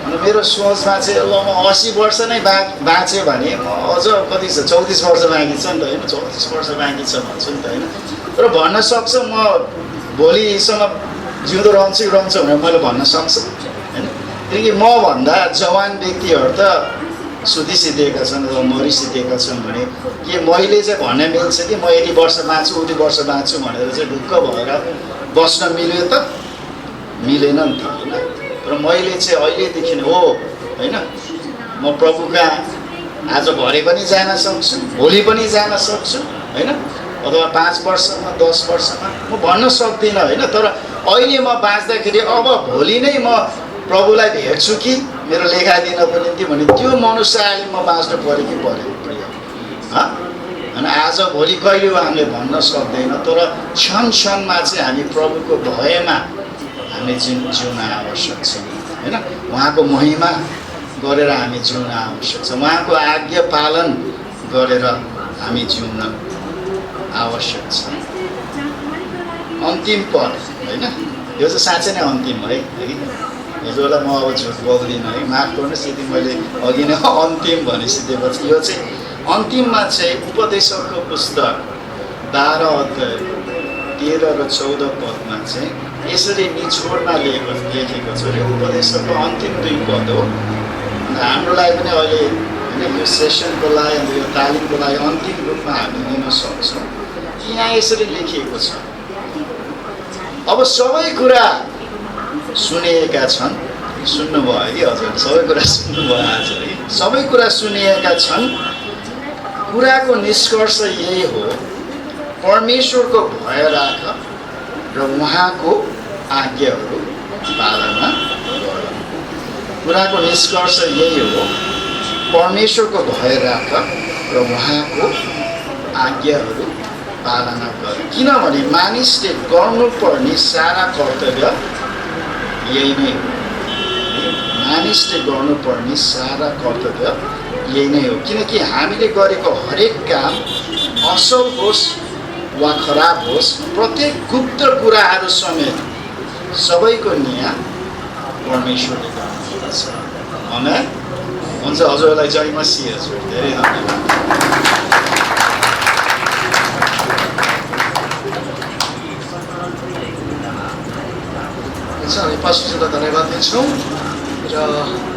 अनि मेरो सोचमा चाहिँ ल म 80 वर्ष नै बाँचेँ भने म अझ कति छ 34 वर्ष बाँकी छ नि त होइन, 34 वर्ष बाँकी छ भन्छु नि त होइन। तर भन्न सक्छ म भोलिसम्म जिउँदो रहन्छु भनेर मैले भन्न सक्छु होइन, किनकि मभन्दा जवान व्यक्तिहरू त सुधिसिद्धिएका छन् र मरिसिद्धिएका छन् भने के मैले चाहिँ भन्न मिल्छ कि म यति वर्ष बाँच्छु उति वर्ष बाँच्छु भनेर चाहिँ ढुक्क भएर बस्न मिल्यो त? मिलेन नि त होइन। र मैले चाहिँ अहिलेदेखि हो होइन, म प्रभुका आज भरे पनि जान सक्छु, भोलि पनि जान सक्छु होइन, अथवा 5 वर्षमा 10 वर्षमा म भन्न सक्दिनँ होइन। तर अहिले म बाँच्दाखेरि अब भोलि नै म प्रभुलाई भेट्छु कि मेरो लेखा दिनको निम्ति भने त्यो मनुष्यले म बाँच्नु पऱ्यो कि पऱ्यो प्रिय अनि आज भोलि कहिले हो हामीले भन्न सक्दैन, तर क्षण क्षणमा चाहिँ हामी प्रभुको भयमा हामी जिउन आवश्यक छ होइन। उहाँको महिमा गरेर हामी जिउन आवश्यक छ, उहाँको आज्ञा पालन गरेर हामी जिउन आवश्यक छ। अन्तिम पद होइन, यो चाहिँ साँच्चै नै अन्तिम है हजुरलाई म अब झुट बोल्दिनँ है, माफ गर्नुहोस् यदि मैले अघि नै अन्तिम भनिसकेपछि। यो चाहिँ अन्तिममा चाहिँ उपदेशकको पुस्तक 12 अध्याय 13 र 14 पदमा चाहिँ यसरी निचोडमा लेखेको छ। यो उपदेशकको अन्तिम 2 पद हो। हाम्रो लागि पनि अहिले होइन यो सेसनको लागि, यो तालिमको लागि अन्तिम रूपमा हामी लिन सक्छौँ। यहाँ यसरी लेखिएको छ, अब सबै कुरा सुनिएका छन्, सुन्नुभयो कि हजुर? सबै कुरा सुन्नुभयो आज है, सबै कुरा सुनिएका छन्। कुराको निष्कर्ष यही हो, परमेश्वरको भय राख र उहाँको आज्ञाहरू पालना गर। कुराको निष्कर्ष यही हो, परमेश्वरको भय राख र उहाँको आज्ञाहरू पालना गर। किनभने मानिसले गर्नुपर्ने सारा कर्तव्य यही नै हो। मानिसले गर्नुपर्ने सारा कर्तव्य यही नै हो। किनकि हामीले गरेको हरेक काम असल होस् वा खराब होस्, प्रत्येक गुप्त कुराहरू समेत सबैको न्याय परमेश्वरले गर्नुहुन्छ। आमेन। हुन्छ, हजुरलाई जय मसीह हजुर, धेरै धन्यवाद। हुन्छ, हामी पास्टरजीलाई धन्यवाद दिन्छौँ र